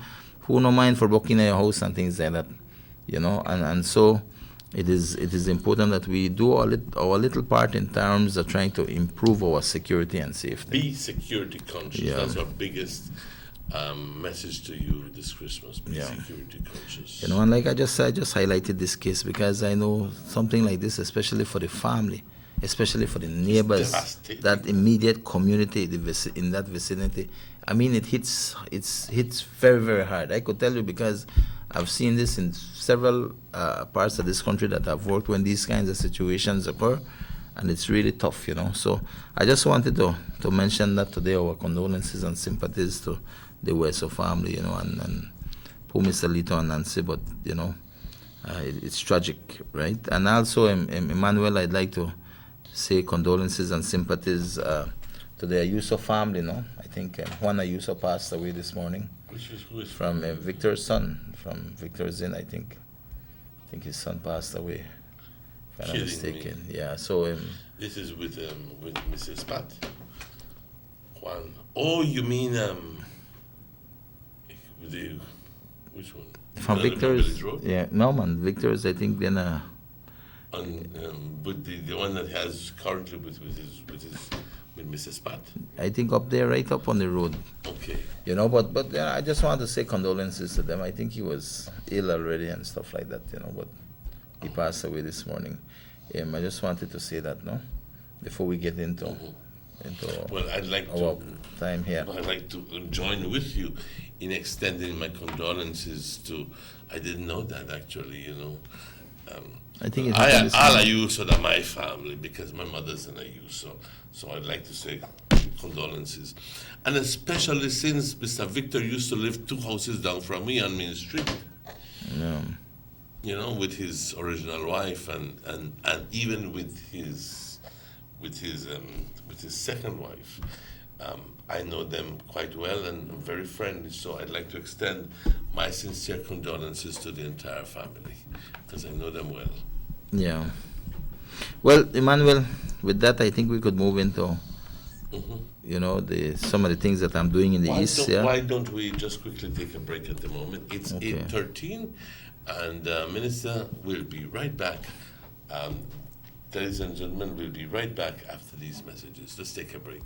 no mind for working in your house and things like that, and so it is important that we do our little part in terms of trying to improve our security and safety. Be security conscious. Yeah. That's our biggest message to you this Christmas. Be security conscious. And like I just highlighted this case because I know something like this, especially for the family, especially for the neighbors, that immediate community in that vicinity. I mean, it hits very, very hard. I could tell you because I've seen this in several parts of this country that I've worked when these kinds of situations occur, and it's really tough, So I just wanted to mention that today, our condolences and sympathies to the Wesso family, and poor Mr. Lito and Nancy, but, it's tragic, right? And also, Emmanuel, I'd like to say condolences and sympathies to the Ayuso family, I think Juan Ayuso passed away this morning. Who is from Victor's son, from Victor Zin, I think his son passed away, if I'm not mistaken. Me. Yeah, so... this is with Mrs. Pat. Juan. Oh, you mean... which one? From Victor's... Yeah, no, man. Victor's, I think, then... but the one that has currently with Mrs. Pat. I think up there, right up on the road. Okay. But I just want to say condolences to them. I think he was ill already and stuff like that, but he passed away this morning. I just wanted to say that, before we get into well, I'd like our time here. I'd like to join with you in extending my condolences to. I didn't know that actually, I think it's all Ayuso are my family because my mother's an Ayuso. So I'd like to say condolences. And especially since Mr. Victor used to live 2 houses down from me on Main Street. Yeah. With his original wife and even with his second wife. I know them quite well and I'm very friendly, so I'd like to extend my sincere condolences to the entire family because I know them well. Yeah. Well, Emmanuel, with that, I think we could move into, some of the things that I'm doing in the East. Why don't we just quickly take a break at the moment? It's 8:13, and Minister will be right back. Ladies and gentlemen, we'll be right back after these messages. Let's take a break.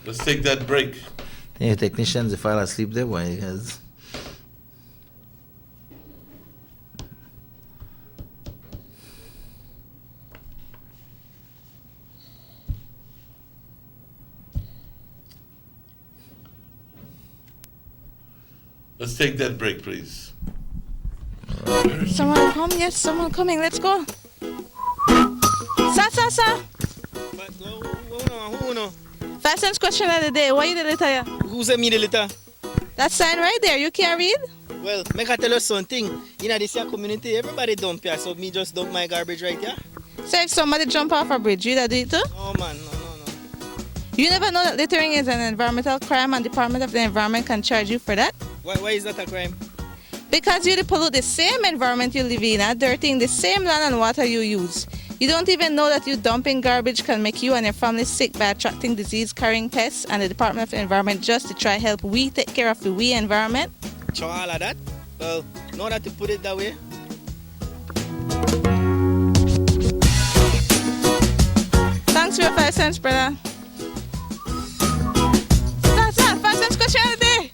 Let's take that break. Yeah, technicians, if I fall asleep there, why? Because let's take that break, please. Someone come? Yes, someone coming. Let's go. Sa. Fastest question of the day. What you the letter? Who sent me the letter? That sign right there. You can't read? Well, make I tell you something. In this community, everybody dump here, so me just dump my garbage right here. So if somebody jump off a bridge, you do it too? No, man, no. You never know that littering is an environmental crime and Department of the Environment can charge you for that? Why is that a crime? Because you pollute the same environment you live in, dirtying the same land and water you use. You don't even know that you dumping garbage can make you and your family sick by attracting disease-carrying pests, and the Department of the Environment just to try help we take care of the we environment. So all of that? Well, now that you put it that way. Thanks for your 5 cents, brother. That's that, 5 cents question of the day.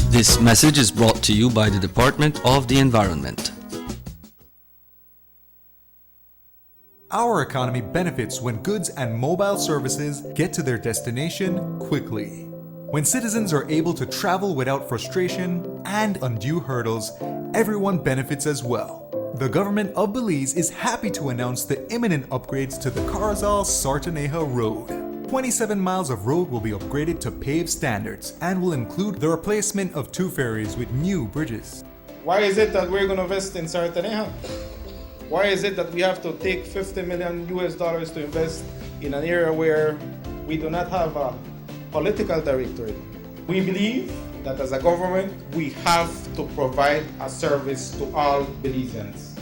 This message is brought to you by the Department of the Environment. Our economy benefits when goods and mobile services get to their destination quickly. When citizens are able to travel without frustration and undue hurdles, everyone benefits as well. The government of Belize is happy to announce the imminent upgrades to the Carazal-Sartaneja Road. 27 miles of road will be upgraded to paved standards and will include the replacement of 2 ferries with new bridges. Why is it that we're going to invest in Sartaneja? Why is it that we have to take $50 million to invest in an area where we do not have a political directorate? We believe that as a government, we have to provide a service to all Belizeans.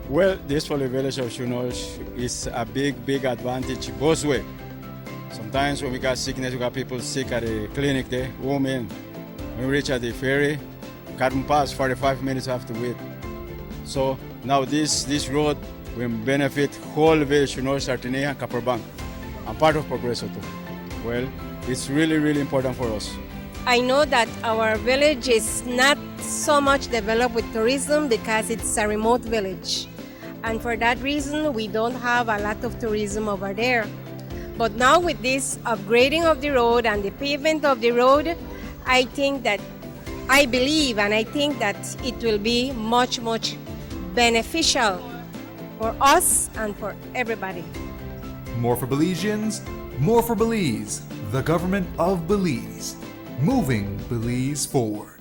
Well, this for the village of Shunosh is a big advantage both ways. Sometimes when we got sickness, we got people sick at the clinic there, women. When we reach at the ferry, can't pass, 45 minutes have to wait. So now this road will benefit whole village, Sartaneja and Copperbank. I'm part of Progresso too. Well, it's really important for us. I know that our village is not so much developed with tourism because it's a remote village. And for that reason, we don't have a lot of tourism over there. But now with this upgrading of the road and the pavement of the road, I think that it will be much beneficial for us and for everybody. More for Belizeans, more for Belize. The government of Belize. Moving Belize forward.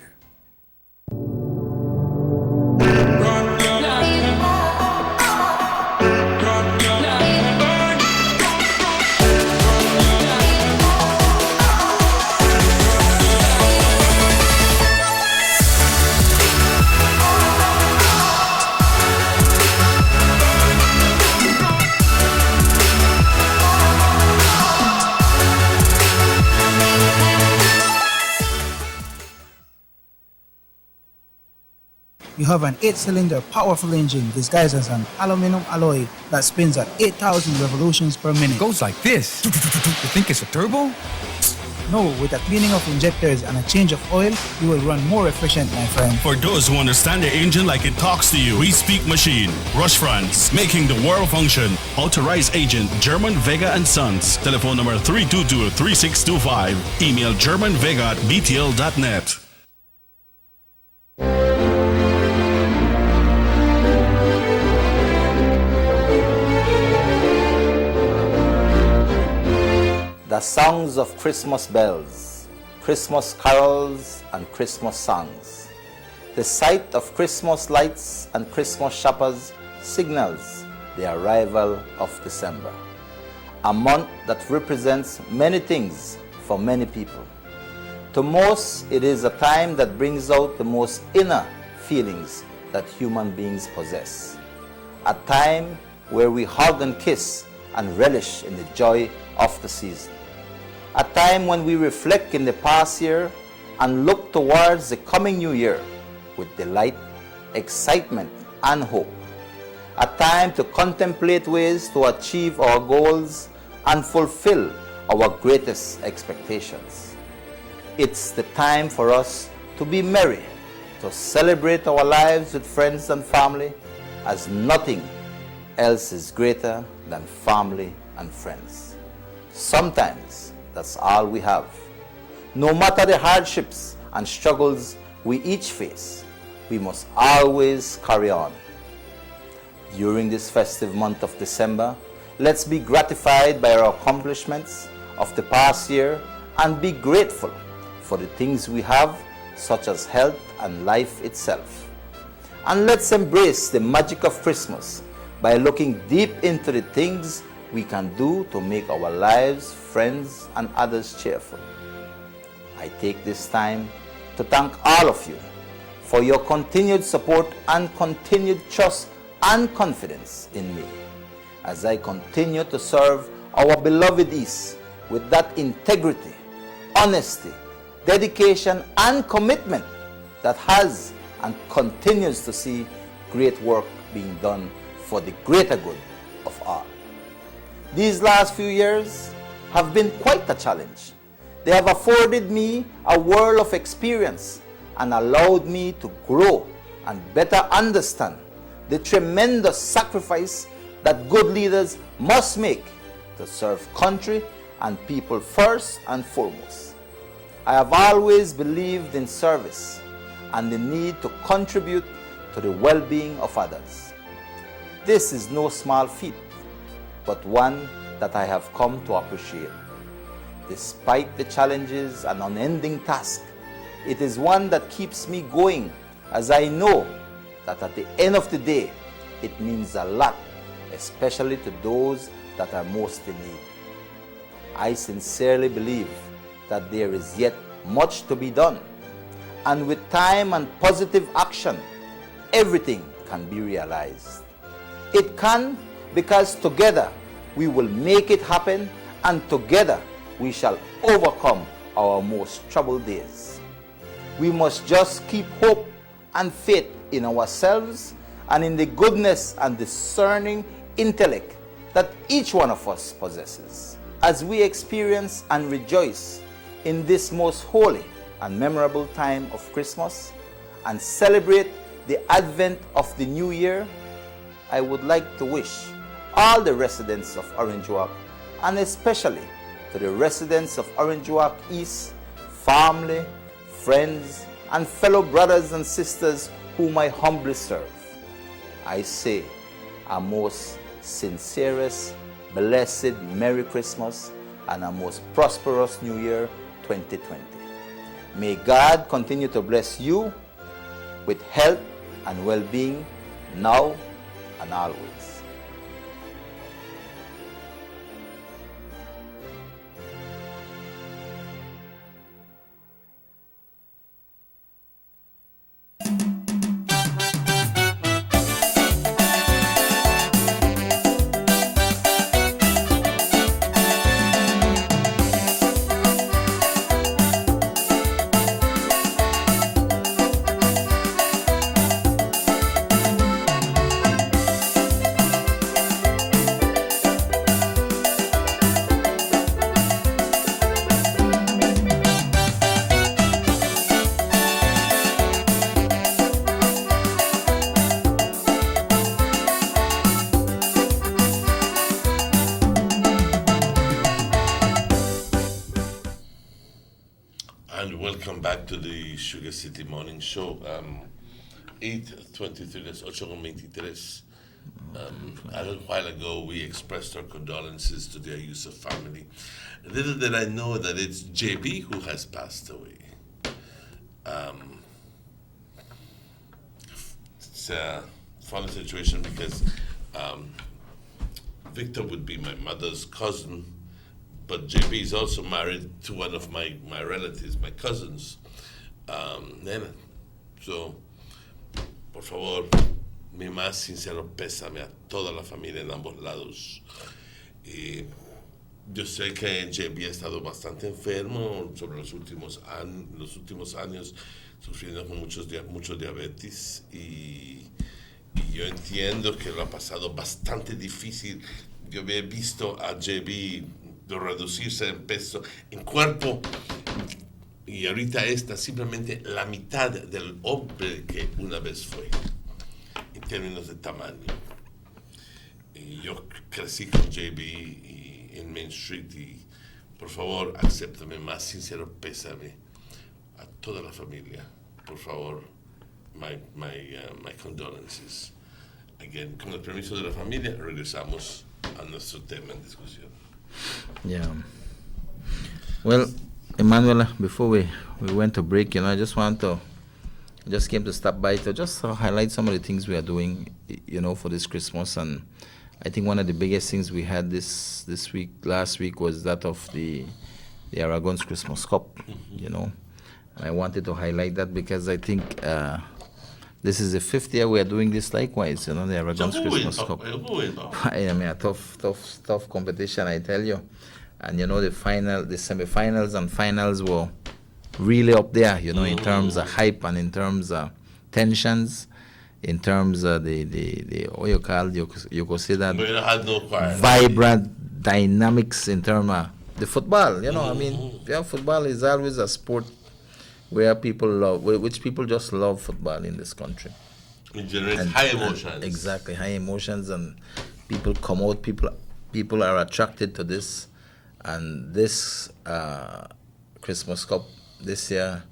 You have an 8-cylinder powerful engine disguised as an aluminum alloy that spins at 8,000 revolutions per minute. Goes like this. You think it's a turbo? No, with a cleaning of injectors and a change of oil, you will run more efficient, my friend. For those who understand the engine like it talks to you, we speak machine. Rush France, making the world function. Authorized agent, German Vega & Sons. Telephone number 322-3625. Email germanvega@btl.net. The songs of Christmas bells, Christmas carols and Christmas songs. The sight of Christmas lights and Christmas shoppers signals the arrival of December, a month that represents many things for many people. To most, it is a time that brings out the most inner feelings that human beings possess. A time where we hug and kiss and relish in the joy of the season. A time when we reflect in the past year and look towards the coming new year with delight, excitement, and hope. A time to contemplate ways to achieve our goals and fulfill our greatest expectations. It's the time for us to be merry, to celebrate our lives with friends and family, as nothing else is greater than family and friends. Sometimes that's all we have. No matter the hardships and struggles we each face, we must always carry on. During this festive month of December, let's be gratified by our accomplishments of the past year and be grateful for the things we have, such as health and life itself. And let's embrace the magic of Christmas by looking deep into the things we can do to make our lives, friends, and others cheerful. I take this time to thank all of you for your continued support and continued trust and confidence in me as I continue to serve our beloved East with that integrity, honesty, dedication, and commitment that has and continues to see great work being done for the greater good of all. These last few years have been quite a challenge. They have afforded me a world of experience and allowed me to grow and better understand the tremendous sacrifice that good leaders must make to serve country and people first and foremost. I have always believed in service and the need to contribute to the well-being of others. This is no small feat, but one that I have come to appreciate. Despite the challenges and unending task, it is one that keeps me going, as I know that at the end of the day, it means a lot, especially to those that are most in need. I sincerely believe that there is yet much to be done, and with time and positive action, everything can be realized. It can, because together we will make it happen, and together we shall overcome our most troubled days. We must just keep hope and faith in ourselves and in the goodness and discerning intellect that each one of us possesses. As we experience and rejoice in this most holy and memorable time of Christmas and celebrate the advent of the new year, I would like to wish all the residents of Orange Walk, and especially to the residents of Orange Walk East, family, friends, and fellow brothers and sisters whom I humbly serve, I say a most sincerest, blessed Merry Christmas and a most prosperous New Year 2020. May God continue to bless you with health and well-being now and always. Welcome back to the Sugar City Morning Show. 8:23, that's 8:23. A little while ago, we expressed our condolences to the Ayuso family. Little did I know that it's JB who has passed away. It's a funny situation because Victor would be my mother's cousin, but JB is also married to one of my relatives, my cousins, Nena. So, por favor, mi más sincero pésame a toda la familia en ambos lados. Y yo sé que JB ha estado bastante enfermo sobre los últimos años, sufriendo con mucho diabetes, y yo entiendo que lo ha pasado bastante difícil. Yo había visto a JB reducirse en peso, en cuerpo, y ahorita está simplemente la mitad del hombre que una vez fue, en términos de tamaño. Y yo crecí con JB en Main Street, y por favor, acéptame más sincero pésame a toda la familia. Por favor, my condolences. Again, con el permiso de la familia, regresamos a nuestro tema en discusión. Yeah. Well, Emanuela, before we went to break, I just want to I just came to stop by to just highlight some of the things we are doing, for this Christmas. And I think one of the biggest things we had last week was that of the Aragon's Christmas Cup, And I wanted to highlight that because I think this is the 5th year we are doing this likewise, the Aragon's Christmas Cup. I mean, a tough competition, I tell you. And the semi-finals and finals were really up there, in terms of hype and in terms of tensions, in terms of the what you could say that vibrant dynamics in terms of the football. I mean, football is always a sport where people love, which people just love football in this country. It generates high emotions. Exactly, high emotions, and people come out. People are attracted to this, and this Christmas Cup this year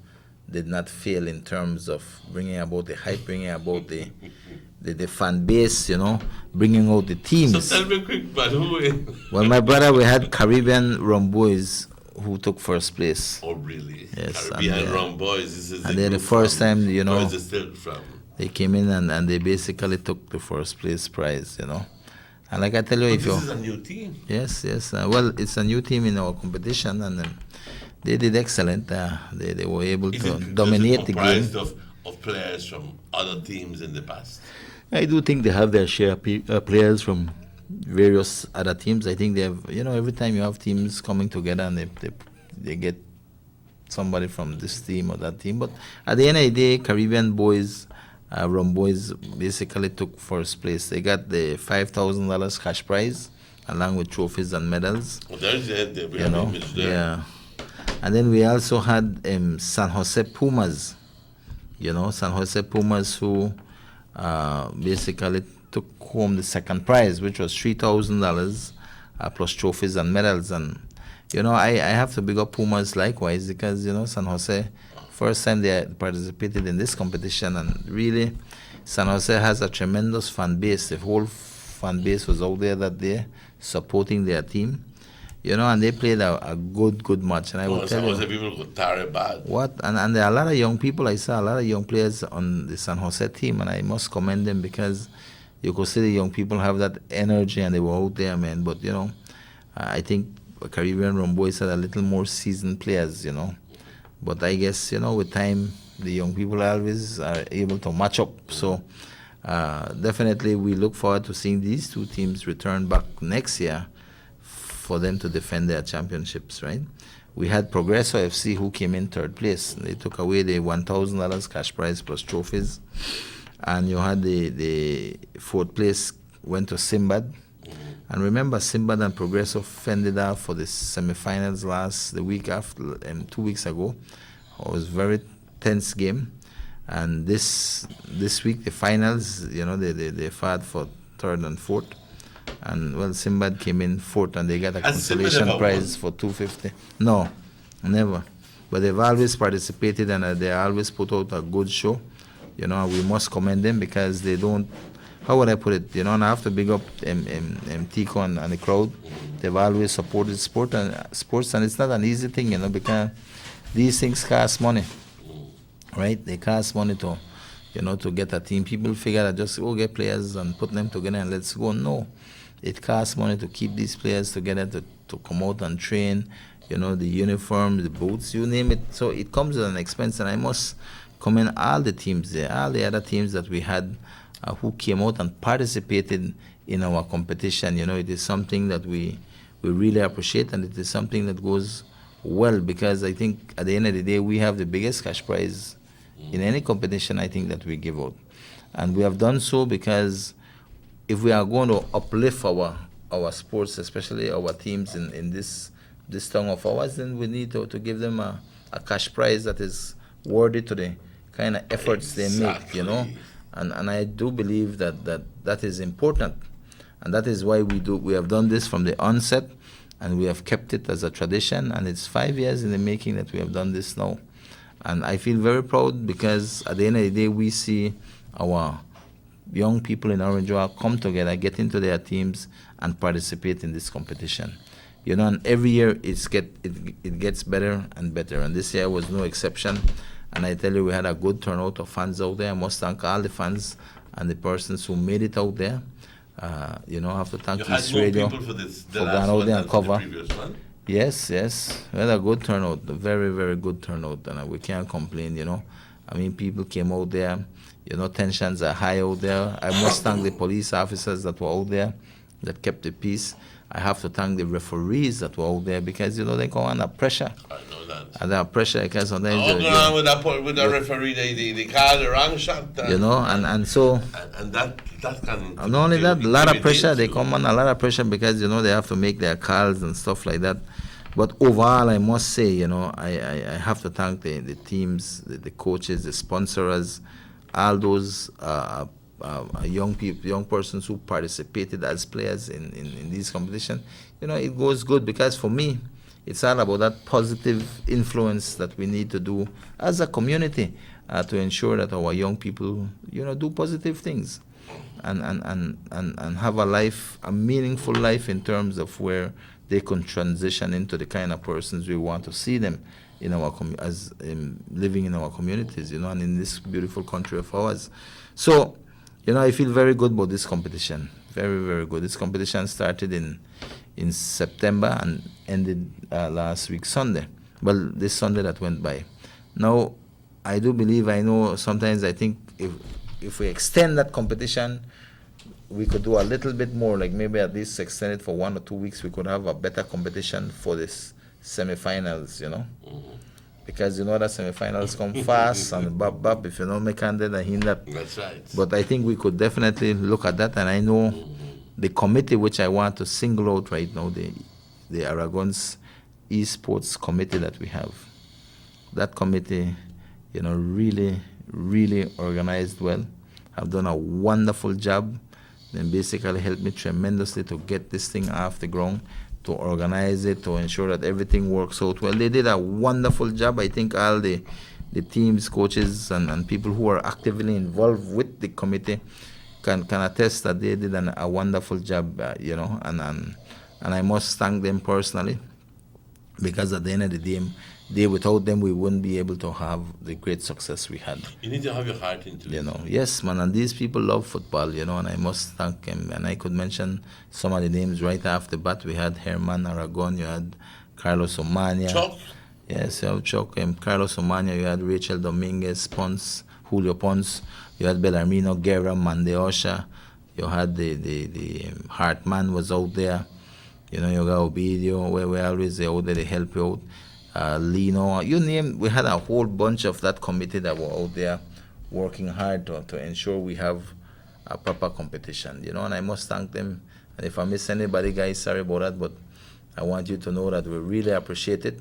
did not fail in terms of bringing about the hype, bringing about the fan base, bringing out the teams. So tell me quick, but who win? Well, my brother, we had Caribbean Rum Boys who took first place. Oh, really? Yes. Caribbean Rum Boys. This is and they're the first time, where is it still from? They came in and they basically took the first place prize, And like I tell you, But this is a new team. Yes. Well, it's a new team in our competition, and they did excellent. They were able to dominate the game. Is it comprised of players from other teams in the past? I do think they have their share of players from various other teams. I think they have, every time you have teams coming together and they get somebody from this team or that team. But at the end of the day, Caribbean Boys, Rum Boys basically took first place. They got the $5,000 cash prize along with trophies and medals. Well, there's the image there. Yeah. And then we also had San Jose Pumas. San Jose Pumas who basically took home the second prize, which was $3,000 plus trophies and medals. And I have to big up Pumas likewise because San Jose, first time they participated in this competition, and really San Jose has a tremendous fan base. The whole fan base was out there that day supporting their team. And they played a good match. And I will tell you, people could tear it bad. What? And there are a lot of young people. I saw a lot of young players on the San Jose team, and I must commend them because you could see the young people have that energy, and they were out there, man. But, I think Caribbean Rum Boys had a little more seasoned players, But I guess, with time, the young people always are able to match up. So, definitely we look forward to seeing these two teams return back next year for them to defend their championships, right? We had Progreso FC who came in third place. They took away the $1,000 cash prize plus trophies. And you had the fourth place went to Simbad. And remember, Simbad and Progreso fended out for the semifinals the week after, 2 weeks ago. It was a very tense game. And this week, the finals, they fought for third and fourth. And well, Simbad came in fourth, and they got a consolation prize for $250. No, never. But they've always participated, and they always put out a good show. We must commend them because they don't. How would I put it? And I have to big up Tico and the crowd. They've always supported sports, and it's not an easy thing, because these things cost money, right? They cost money to get a team. People figure that just get players and put them together and let's go. No. It costs money to keep these players together, to come out and train, the uniform, the boots, you name it. So it comes at an expense, and I must commend all the teams there, all the other teams that we had who came out and participated in our competition. It is something that we really appreciate, and it is something that goes well because I think at the end of the day, we have the biggest cash prize in any competition, I think, that we give out. And we have done so because if we are going to uplift our sports, especially our teams in this town of ours, then we need to give them a cash prize that is worthy to the kind of efforts they make, And I do believe that is important. And that is why we have done this from the onset, and we have kept it as a tradition, and it's 5 years in the making that we have done this now. And I feel very proud because at the end of the day, we see our young people in Orange Walk come together, get into their teams, and participate in this competition. And every year it gets better and better, and this year was no exception. And I tell you, we had a good turnout of fans out there. I must thank all the fans and the persons who made it out there. I have to thank East Radio for going out there and cover. Yes. We had a good turnout, a very, very good turnout, and we can't complain, people came out there, tensions are high out there. I must thank the police officers that were out there that kept the peace. I have to thank the referees that were out there because, they go under pressure. I know that. Under pressure because sometimes... with the referee, they call the wrong shot. And so... And that can... Not only that, a lot of pressure. They come under a lot of pressure because, they have to make their calls and stuff like that. But overall, I must say, I have to thank the teams, the coaches, the sponsors, all those young persons who participated as players in these competitions. It goes good because for me, it's all about that positive influence that we need to do as a community to ensure that our young people, do positive things and have a meaningful life in terms of where they can transition into the kind of persons we want to see them in our living in our communities, and in this beautiful country of ours. So, I feel very good about this competition. Very, very good. This competition started in September and ended last week Sunday. Well, this Sunday that went by. Now, I know sometimes I think if we extend that competition, we could do a little bit more, like maybe at least extend it for 1 or 2 weeks. We could have a better competition for this semi-finals, because that semi-finals come fast and bop, if you don't make handed and hint that. That's right. But I think we could definitely look at that, and I know the committee which I want to single out right now, the Aragon's Esports Committee that we have. That committee, really, really organized well, have done a wonderful job. Then basically helped me tremendously to get this thing off the ground, to organize it, to ensure that everything works out well. They did a wonderful job. I think all the teams, coaches, and people who are actively involved with the committee can attest that they did a wonderful job, and I must thank them personally, because at the end of the day, without them, we wouldn't be able to have the great success we had. You need to have your heart into it. Yes, man, and these people love football, and I must thank them. And I could mention some of the names right after the bat. We had Herman Aragon, you had Carlos Omania. Chuck. Yes, you have Chuck, Carlos Omania, you had Rachel Dominguez, Julio Pons, you had Bellarmino, Guerra, Mandeosha, you had the Hartman was out there, you got Ovidio, where we always out there to help you out. Lino, you name, we had a whole bunch of that committee that were out there working hard to ensure we have a proper competition, and I must thank them. And if I miss anybody, guys, sorry about that, but I want you to know that we really appreciate it,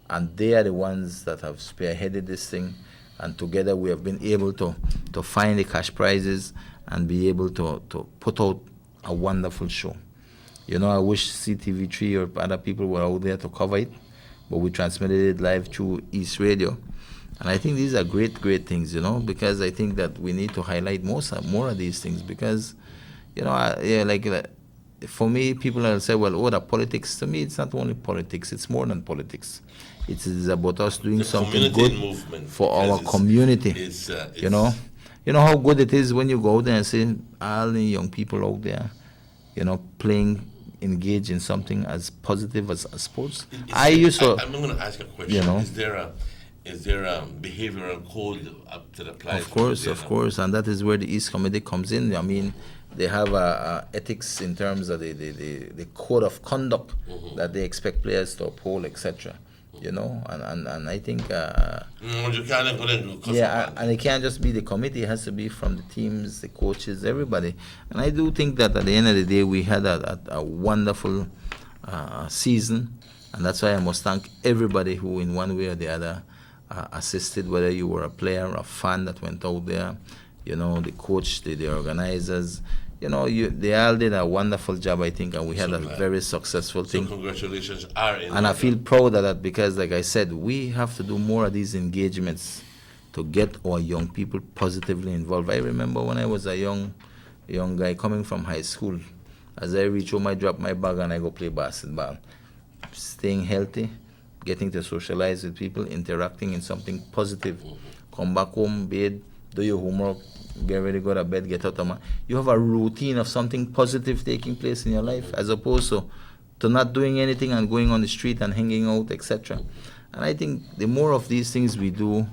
and they are the ones that have spearheaded this thing, and together we have been able to find the cash prizes and be able to put out a wonderful show. I wish CTV3 or other people were out there to cover it, but we transmitted it live through East Radio. And I think these are great things, because I think that we need to highlight more of these things, because, for me, people will say, well, the politics. To me, it's not only politics, it's more than politics. It is about us doing something good for our community. You know how good it is when you go there and see all the young people out there, playing, engage in something as positive as sports. I'm going to ask a question. Is there a behavioral code up to the place? Of course, and that is where the East Committee comes in. I mean, they have ethics in terms of the code of conduct that they expect players to uphold, etc. And I think you can't and it can't just be the committee, it has to be from the teams, the coaches, everybody. And I do think that at the end of the day we had a wonderful season, and that's why I must thank everybody who in one way or the other assisted, whether you were a player or a fan that went out there, the coach, the organizers. They all did a wonderful job, I think, and we had a very successful thing. Congratulations and I feel proud of that, because, like I said, we have to do more of these engagements to get our young people positively involved. I remember when I was a young guy coming from high school, as I reach home, I drop my bag and I go play basketball. Staying healthy, getting to socialize with people, interacting in something positive come back home, bathe, do your homework, get ready, go to bed, get out of my. You have a routine of something positive taking place in your life, as opposed to not doing anything and going on the street and hanging out, etc. And I think the more of these things we do,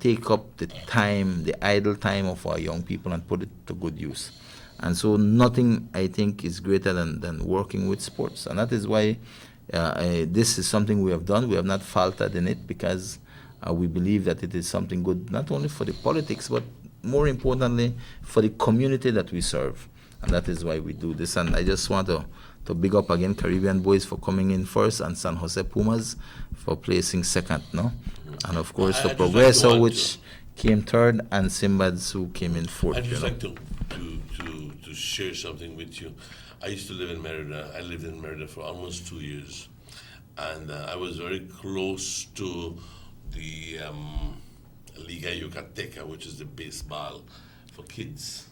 take up the time, the idle time of our young people and put it to good use. And so nothing, I think, is greater than working with sports. And that is why this is something we have done. We have not faltered in it because we believe that it is something good, not only for the politics, but more importantly, for the community that we serve. And that is why we do this. And I just want to big up again Caribbean Boys for coming in first and San Jose Pumas for placing second, no? And of course the Progreso, which came third, and Simbads, who came in fourth. I'd just like to share something with you. I used to live in Merida. I lived in Merida for almost 2 years. And I was very close to the Liga Yucateca, which is the baseball for kids.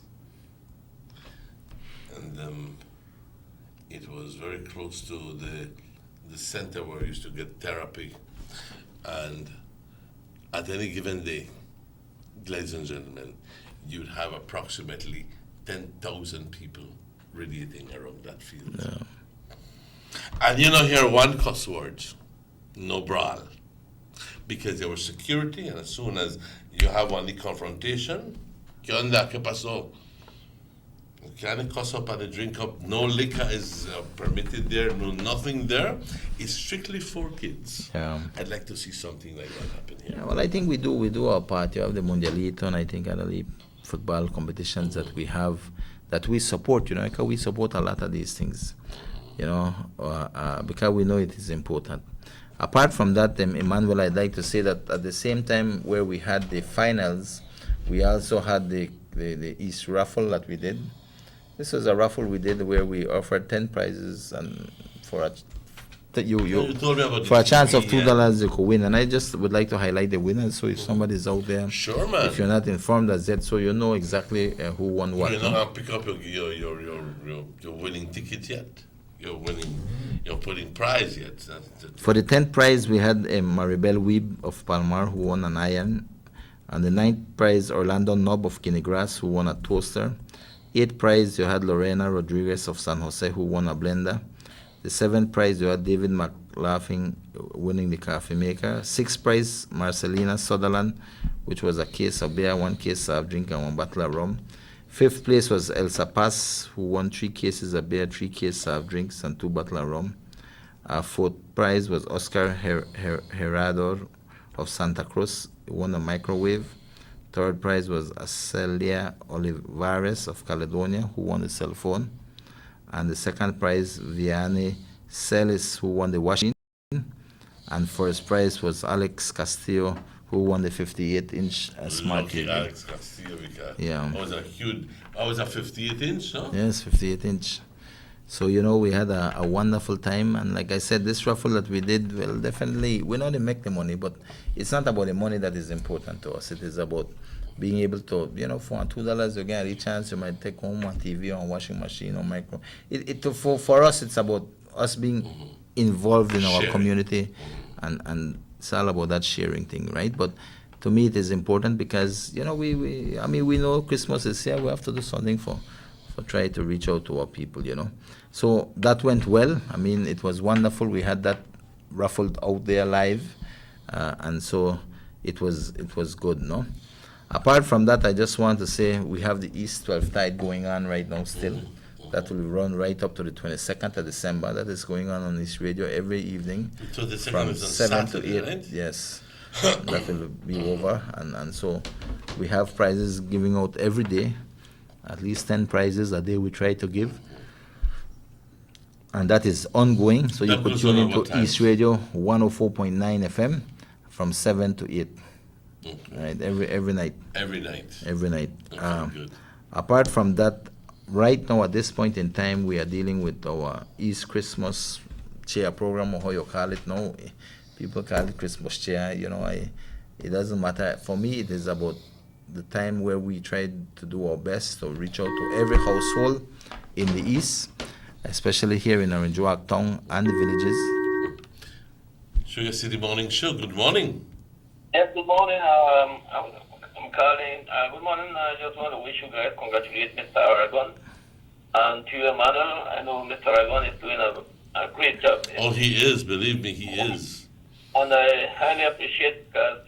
And it was very close to the center where I used to get therapy. And at any given day, ladies and gentlemen, you'd have approximately 10,000 people radiating around that field. Yeah. And you don't hear one cuss word, no brawl, because there was security, and as soon as you have one confrontation, ¿qué onda? ¿Qué pasó? You can't cuss up and drink up. No liquor is permitted there, no nothing there. It's strictly for kids. Yeah. I'd like to see something like that happen here. Yeah, well, I think we do our part. You have the Mundialito, and I think other football competitions that we have, that we support, because we support a lot of these things, because we know it is important. Apart from that, Emmanuel, I'd like to say that at the same time where we had the finals, we also had the East raffle that we did. This was a raffle we did where we offered 10 prizes and for a chance of $2 you could win. And I just would like to highlight the winners. So if somebody's out there, sure, man. If you're not informed as yet, so you know exactly who won what. You're not gonna pick up your winning ticket yet. You're putting prize yet. For the 10th prize, we had Maribel Weeb of Palmar who won an iron. And the 9th prize, Orlando Nob of Guineagrass who won a toaster. 8th prize, you had Lorena Rodriguez of San Jose who won a blender. The 7th prize, you had David McLaughlin winning the coffee maker. 6th prize, Marcelina Sutherland, which was a case of beer, 1 case of drink, and 1 bottle of rum. 5th place was Elsa Paz, who won 3 cases of beer, 3 cases of drinks, and 2 bottles of rum. 4th prize was Oscar Herrador of Santa Cruz, who won a microwave. 3rd prize was Acelia Olivares of Caledonia, who won the cell phone. And the 2nd prize, Vianney Celis, who won the washing. And 1st prize was Alex Castillo, who won the 58-inch smart TV. Alex Castillo, because yeah. That was a 58-inch, no? Yes, 58-inch. So, we had a wonderful time. And like I said, this raffle that we did, well, definitely, we know they make the money, but it's not about the money that is important to us. It is about being able to, for $2, you get a chance, you might take home a TV or a washing machine or micro. For us, it's about us being involved in our community, and it's all about that sharing thing, right? But to me, it is important because, we know Christmas is here. We have to do something for try to reach out to our people, So that went well. It was wonderful. We had that raffled out there live, and so it was good, no? Apart from that, I just want to say we have the East 12 Tide going on right now still. That will run right up to the 22nd of December. That is going on East Radio every evening So the from 7 to 8. Right? Yes, that will be over. And so we have prizes giving out every day. At least 10 prizes a day we try to give. And that is ongoing. So you could tune into East Radio 104.9 FM from 7 to 8. Okay. Right, every night. Every night. Every night. Okay, good. Apart from that, right now at this point in time, we are dealing with our East Christmas Cheer program, or how you call it now. People call it Christmas Cheer. It doesn't matter. For me, it is about the time where we try to do our best to reach out to every household in the East, especially here in Orange Walk Town and the villages. SugarCity Morning Show, good morning. Yes, good morning. I'm calling. Good morning. I just want to wish you guys congratulate Mr. Aragon. And to you, Emmanuel, I know Mr. Aragon is doing a great job. Oh, he is. Believe me, he is. And I highly appreciate because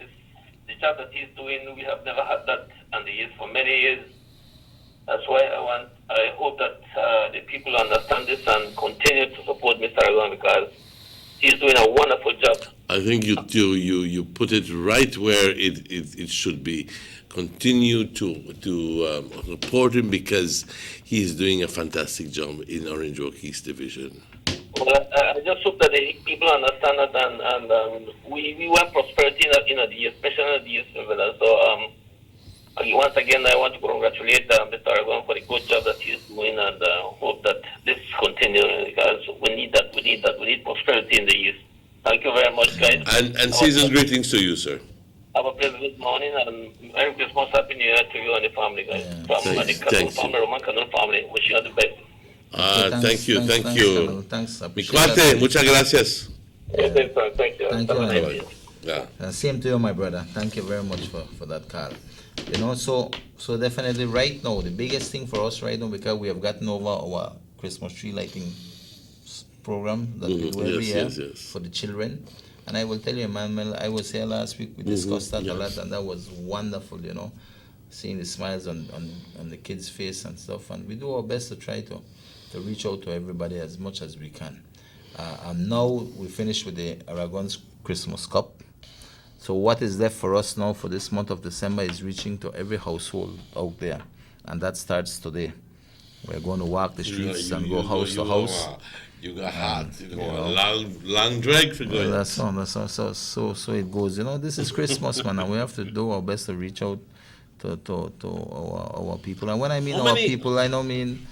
the job that he's doing, we have never had that and he is for many years. That's why I hope that the people understand this and continue to support Mr. Aragon because he's doing a wonderful job. I think you put it right where it should be. Continue to support him because he is doing a fantastic job in Orange Walk East Division. Well, I just hope that the people understand that and we want prosperity in the year, especially in the year. So once again, I want to congratulate Mr. Aragon for the good job that he's doing and hope that this continues because we need that. We need prosperity in the East. Thank you very much, guys. And season's greetings to you, sir. Have a pleasant good morning and Merry Christmas, Happy New Year to you and the family, guys. From the Cannon family, Roman Cannon family. Wish you all the best. Thank you. Thanks. Mi cuate, muchas gracias. Thank you. Thank you. Yeah. Same to you, my brother. Thank you very much for that call. You know, so definitely right now, the biggest thing for us right now, because we have gotten over our Christmas tree lighting program that we do every year for the children. And I will tell you, Emmanuel, I was here last week, we discussed that a lot, and that was wonderful, you know, seeing the smiles on the kids' face and stuff. And we do our best to try to reach out to everybody as much as we can. And now we finished with the Aragon's Christmas Cup. So what is left for us now for this month of December is reaching to every household out there. And that starts today. We're going to walk the streets and go house to house. You got hot. You know, a long drag for going. That's all. So it goes. You know, this is Christmas, man, and we have to do our best to reach out to our people. And when I mean our people, I don't mean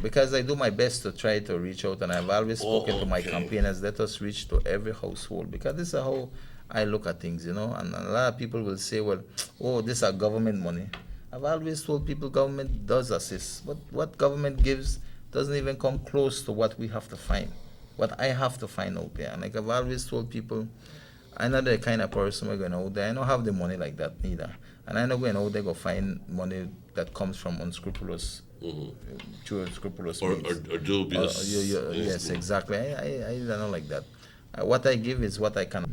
because I do my best to try to reach out, and I've always spoken to my campaigners, let us reach to every household, because this is how I look at things, you know. And a lot of people will say, well, this is government money. I've always told people government does assist, but what government gives doesn't even come close to what we have to find, what I have to find out there. And like I've always told people, I'm not the kind of person we're going out there. I don't have the money like that neither. And I'm not going out there go find money that comes from unscrupulous, true unscrupulous means. Or dubious. Yes, exactly. I don't like that. What I give is what I can,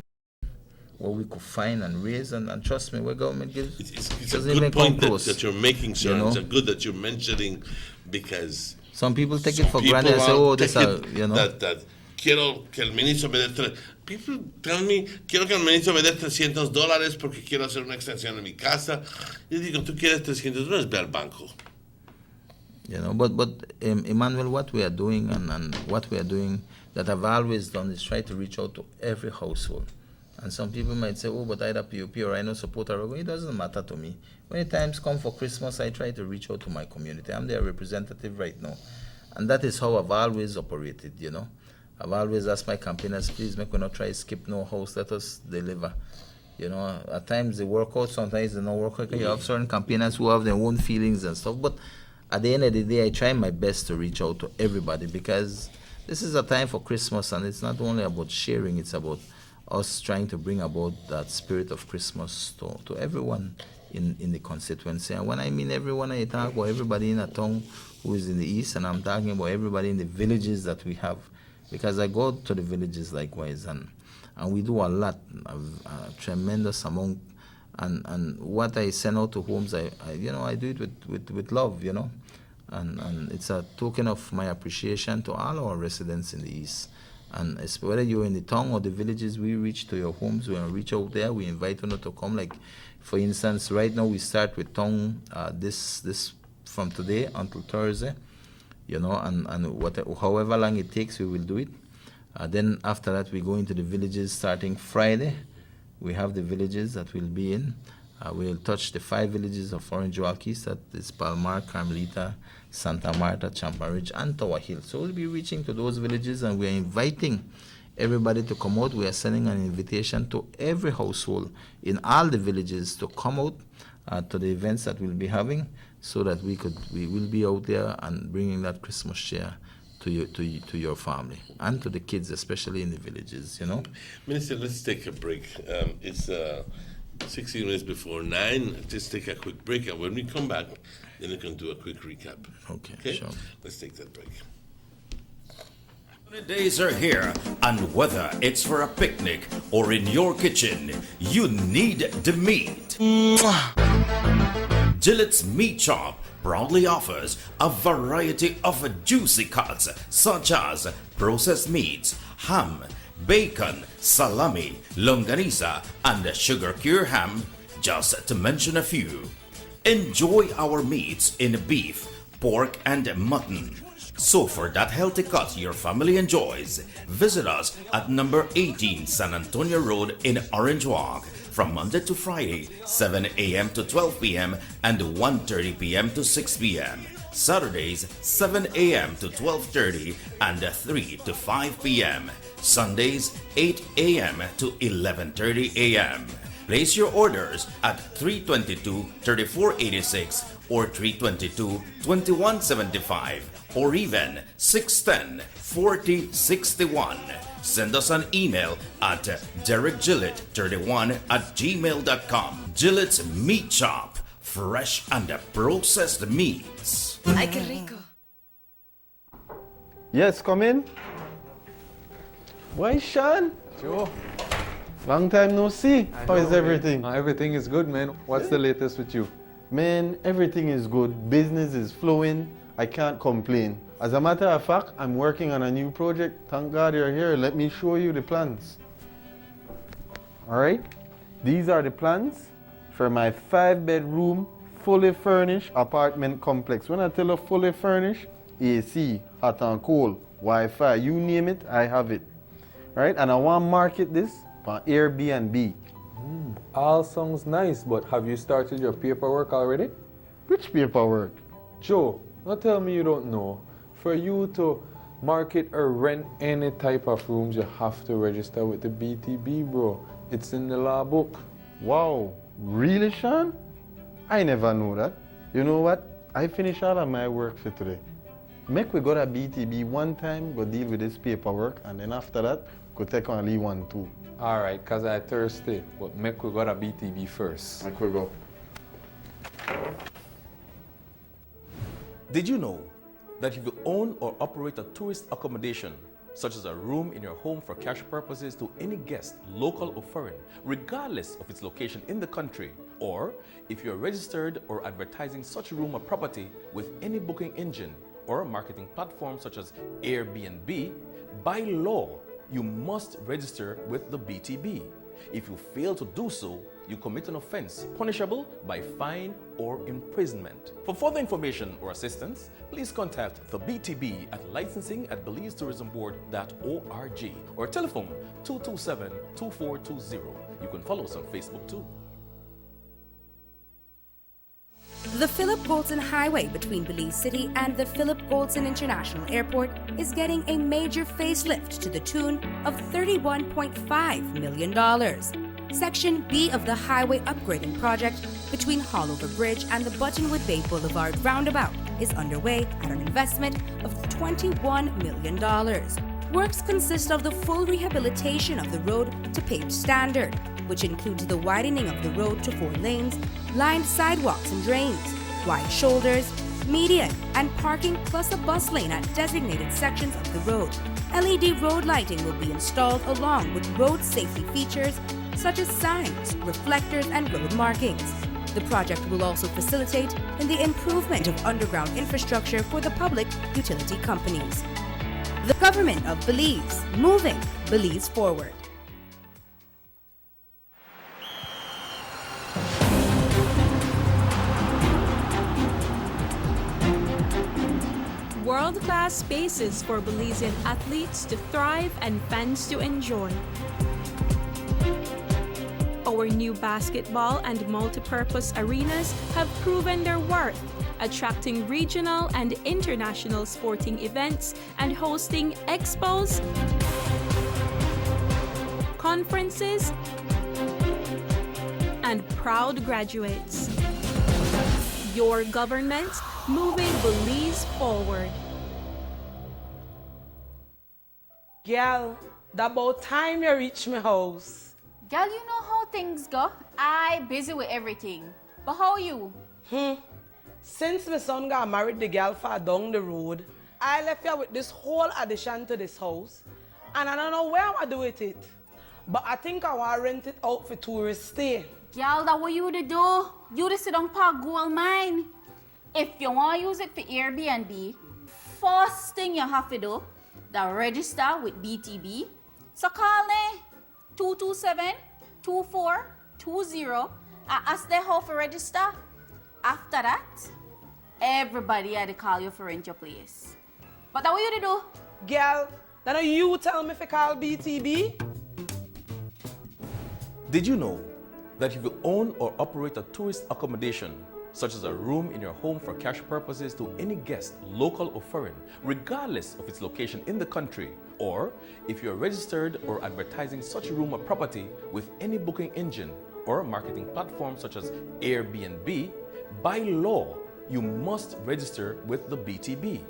what we could find and raise, and trust me, what government gives, it's a good point that you're making, sir. You know? It's a good that you're mentioning, because some people take it for granted and say, this you know. That quiero que el ministro me dé people tell me, quiero que el ministro me dé $300 porque quiero hacer una extensión en mi casa. Y digo, tú quieres $300, ve al banco. You know, but Emmanuel, what we are doing and what we are doing that I've always done is try to reach out to every household. And some people might say, but either POP or I know support Aragon. It doesn't matter to me. When the times come for Christmas, I try to reach out to my community. I'm their representative right now. And that is how I've always operated, you know. I've always asked my campaigners, please make we not try to skip no house, let us deliver. You know, at times they work out, sometimes they don't work out. You have certain campaigners who have their own feelings and stuff. But at the end of the day, I try my best to reach out to everybody, because this is a time for Christmas, and it's not only about sharing, it's about us trying to bring about that spirit of Christmas to everyone in the constituency. And when I mean everyone, I talk about everybody in a town who is in the east, and I'm talking about everybody in the villages that we have, because I go to the villages likewise, and we do a lot, a tremendous amount, and what I send out to homes, I do it with love, you know, and it's a token of my appreciation to all our residents in the east. And it's whether you're in the town or the villages, we reach to your homes, we reach out there, we invite you to come. Like, for instance, right now we start with town this from today until Thursday, you know, and however long it takes, we will do it. Then after that, we go into the villages starting Friday. We have the villages that we'll be in. We'll touch the 5 villages of Orange Walk East, that is Palmar, Carmelita, Santa Marta, Champa Ridge, and Tower Hill. So we'll be reaching to those villages, and we're inviting everybody to come out. We are sending an invitation to every household in all the villages to come out to the events that we'll be having, so that we will be out there and bringing that Christmas cheer to your family and to the kids, especially in the villages, you know. Minister, let's take a break. It's 16 minutes before 9. Just take a quick break, and when we come back, then we can do a quick recap. Okay, sure. Let's take that break. The days are here, and whether it's for a picnic or in your kitchen, you need the meat. Gillette's Meat Shop proudly offers a variety of juicy cuts such as processed meats, ham, bacon, salami, longanisa, and sugar cure ham, just to mention a few. Enjoy our meats in beef, pork, and mutton. So for that healthy cut your family enjoys, visit us at number 18 San Antonio Road in Orange Walk from Monday to Friday, 7 a.m. to 12 p.m. and 1:30 p.m. to 6 p.m. Saturdays, 7 a.m. to 12:30 and 3 to 5 p.m. Sundays, 8 a.m. to 11:30 a.m. Place your orders at 322-3486 or 322-2175 or even 610-4061. Send us an email at derekgillett31@gmail.com. Gillette's Meat Shop, fresh and processed meats. Ay, qué rico. Yes, come in. Why, Sean? Joe. Long time no see. How is everything? Everything is good, man. What's the latest with you? Man, everything is good. Business is flowing. I can't complain. As a matter of fact, I'm working on a new project. Thank God you're here. Let me show you the plans. All right? These are the plans for my 5-bedroom, fully furnished apartment complex. When I tell you fully furnished, AC, hot and cold, Wi-Fi, you name it, I have it. All right? And I want to market this on Airbnb. All sounds nice, but have you started your paperwork already? Which paperwork? Joe, don't tell me you don't know. For you to market or rent any type of rooms, you have to register with the BTB, bro. It's in the law book. Wow, really, Sean? I never knew that. You know what? I finished all of my work for today. Make we go to BTB one time, go deal with this paperwork, and then after that, go take on Lee one too. All right, cause I thirsty, but make we go to BTB first. Make we go. Did you know that if you own or operate a tourist accommodation, such as a room in your home for cash purposes to any guest, local or foreign, regardless of its location in the country, or if you're registered or advertising such room or property with any booking engine or marketing platform such as Airbnb, by law, you must register with the BTB. If you fail to do so, you commit an offense punishable by fine or imprisonment. For further information or assistance, please contact the BTB at licensing@belizetourismboard.org or telephone 227-2420. You can follow us on Facebook too. The Philip Goldson Highway between Belize City and the Philip Goldson International Airport is getting a major facelift to the tune of $31.5 million. Section B of the highway upgrading project between Haulover Bridge and the Buttonwood Bay Boulevard roundabout is underway at an investment of $21 million. Works consist of the full rehabilitation of the road to paved standard, which includes the widening of the road to 4 lanes, lined sidewalks and drains, wide shoulders, median, and parking plus a bus lane at designated sections of the road. LED road lighting will be installed along with road safety features such as signs, reflectors, and road markings. The project will also facilitate in the improvement of underground infrastructure for the public utility companies. The Government of Belize, moving Belize forward. World-class spaces for Belizean athletes to thrive and fans to enjoy. Our new basketball and multi-purpose arenas have proven their worth, attracting regional and international sporting events and hosting expos, conferences, and proud graduates. Your government moving Belize forward. Girl, that about time you reach my house. Girl, you know how things go. I busy with everything. But how you? Since my son got married the girl far down the road, I left here with this whole addition to this house. And I don't know where I'm going to do with it. But I think I want to rent it out for tourists stay. Girl, that what you to do? You to sit on park gold mine. If you want to use it for Airbnb, first thing you have to do, the register with BTB. So call me 227-2420 and ask them how to register. After that, everybody had to call you for rent your place. But that what you to do? Girl, then you tell me if I call BTB? Did you know that if you own or operate a tourist accommodation, such as a room in your home for cash purposes to any guest, local or foreign, regardless of its location in the country, or if you're registered or advertising such a room or property with any booking engine or marketing platform such as Airbnb, by law, you must register with the BTB.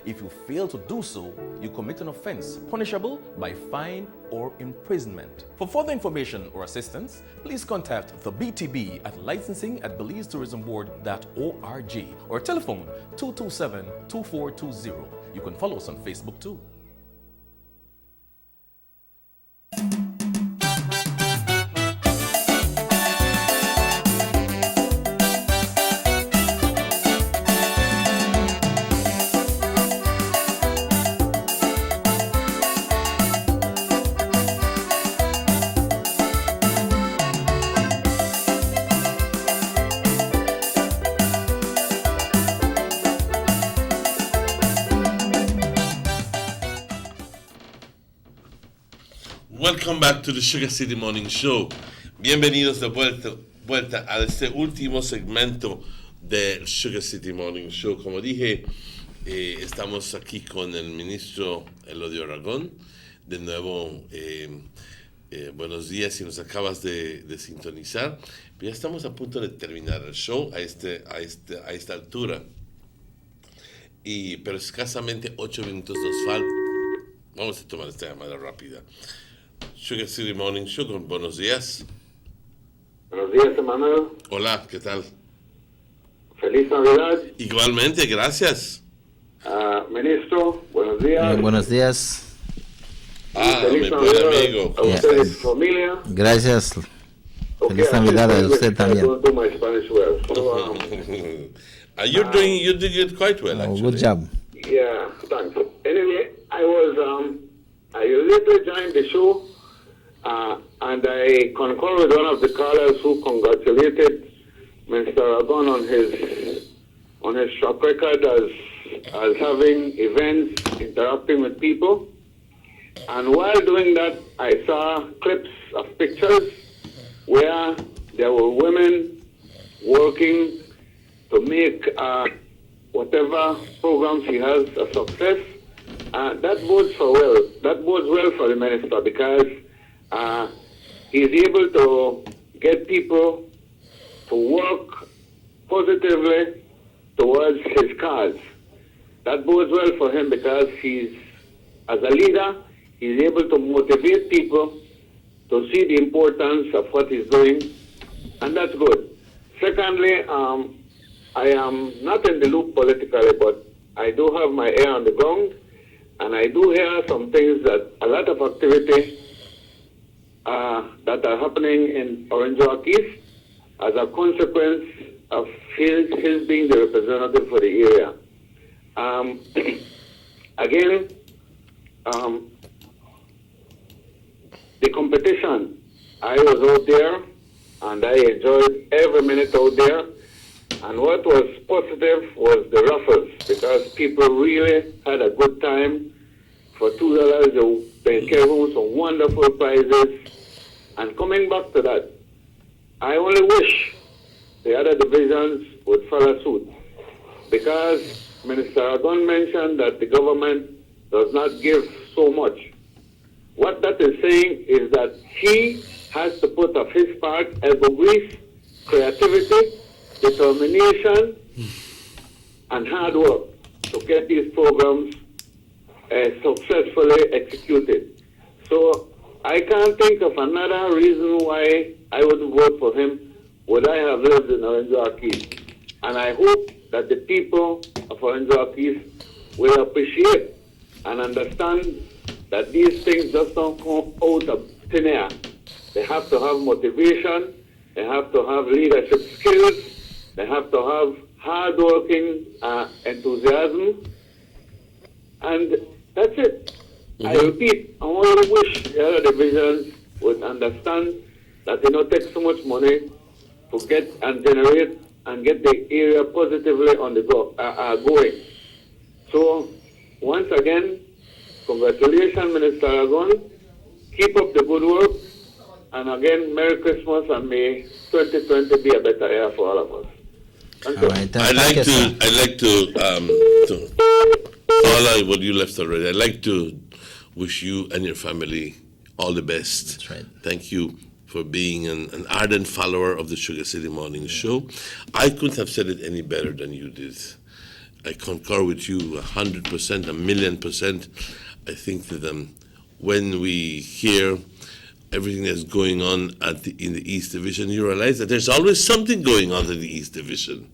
If you fail to do so, you commit an offense punishable by fine or imprisonment. For further information or assistance, please contact the BTB at licensing@belizetourismboard.org or telephone 227-2420. You can follow us on Facebook too. Welcome back to the Sugar City Morning Show. Bienvenidos de vuelta a este último segmento de Sugar City Morning Show. Como dije, estamos aquí con el ministro Elodio Aragón. De nuevo, buenos días si nos acabas de sintonizar. Ya estamos a punto de terminar el show a esta altura. Pero escasamente 8 minutos nos faltan. Vamos a tomar esta llamada rápida. Sugar City Morning Show, buenos días. Buenos días, Emanuel. Hola, ¿qué tal? Feliz Navidad. Igualmente, gracias. Ministro, buenos días. Buenos días. Feliz mi buen Navidad amigo. a usted y su familia. Gracias. Feliz Navidad a usted también. I don't do my Spanish well. So, you're doing it quite well, actually. Good job. Yeah, thanks. Anyway, I later joined the show, and I concur with one of the callers who congratulated Mr. Aragon on his track record as having events, interacting with people. And while doing that, I saw clips of pictures where there were women working to make whatever programs he has a success. That bodes well for the minister, because he's able to get people to work positively towards his cause. That bodes well for him because as a leader, he's able to motivate people to see the importance of what he's doing, and that's good. Secondly, I am not in the loop politically, but I do have my ear on the ground, and I do hear some things that a lot of activity that are happening in Orange Walk East as a consequence of his being the representative for the area. Again, the competition, I was out there and I enjoyed every minute out there. And what was positive was the raffles, because people really had a good time. For $2, they came home some wonderful prizes. And coming back to that, I only wish the other divisions would follow suit, because Minister Aragon mentioned that the government does not give so much. What that is saying is that he has to put up his part, elbow grease, creativity, determination, and hard work to get these programs successfully executed. So I can't think of another reason why I wouldn't vote for him would I have lived in Orange Keys. And I hope that the people of Orange Keys will appreciate and understand that these things just don't come out of thin air. They have to have motivation, they have to have leadership skills, they have to have hard-working enthusiasm, and that's it. I repeat, I only wish the other divisions would understand that they don't take so much money to get and generate and get the area positively on the going. So, once again, congratulations, Minister Aragon. Keep up the good work. And again, Merry Christmas and may 2020 be a better year for all of us. I'd like to follow what you left already. I'd like to wish you and your family all the best. That's right. Thank you for being an ardent follower of the Sugar City Morning Show. I couldn't have said it any better than you did. I concur with you 100%, 1,000,000%. I think that when we hear everything that's going on in the East Division, you realize that there's always something going on in the East Division.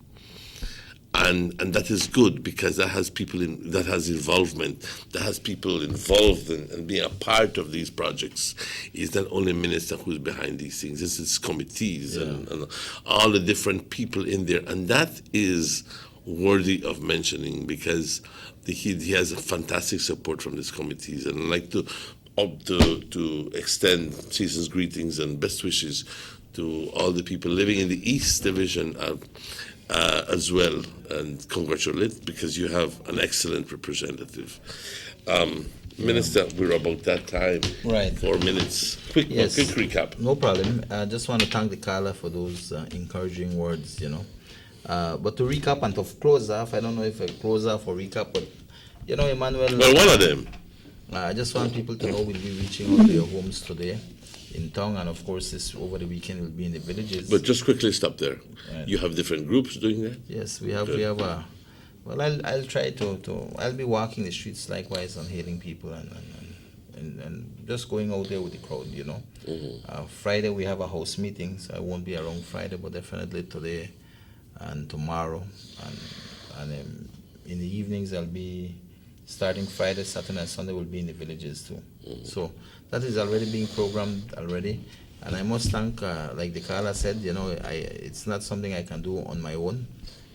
And that is good because that has people that has involvement, that has people involved and being a part of these projects. It's not only minister who's behind these things, it's committees and all the different people in there. And that is worthy of mentioning because he has a fantastic support from these committees. And I'd like to extend season's greetings and best wishes to all the people living in the East Division as well, and congratulate because you have an excellent representative. Minister, we're about that time. Right. 4 minutes. Quick recap. No problem. I just want to thank the caller for those encouraging words, But to recap and to close off, I don't know if I close off or recap, but Emmanuel. Well, one of them. I just want people to know we'll be reaching out to your homes today in town, and of course, this over the weekend will be in the villages. But just quickly stop there. Right. You have different groups doing that? Yes, we have. Good. We have a. Well, I'll try to. I'll be walking the streets likewise and hailing people and just going out there with the crowd. Mm-hmm. Friday we have a house meeting, so I won't be around Friday, but definitely today and tomorrow, and in the evenings I'll be. Starting Friday, Saturday, and Sunday will be in the villages too. Mm-hmm. So that is already being programmed already. And I must thank, like the caller said, it's not something I can do on my own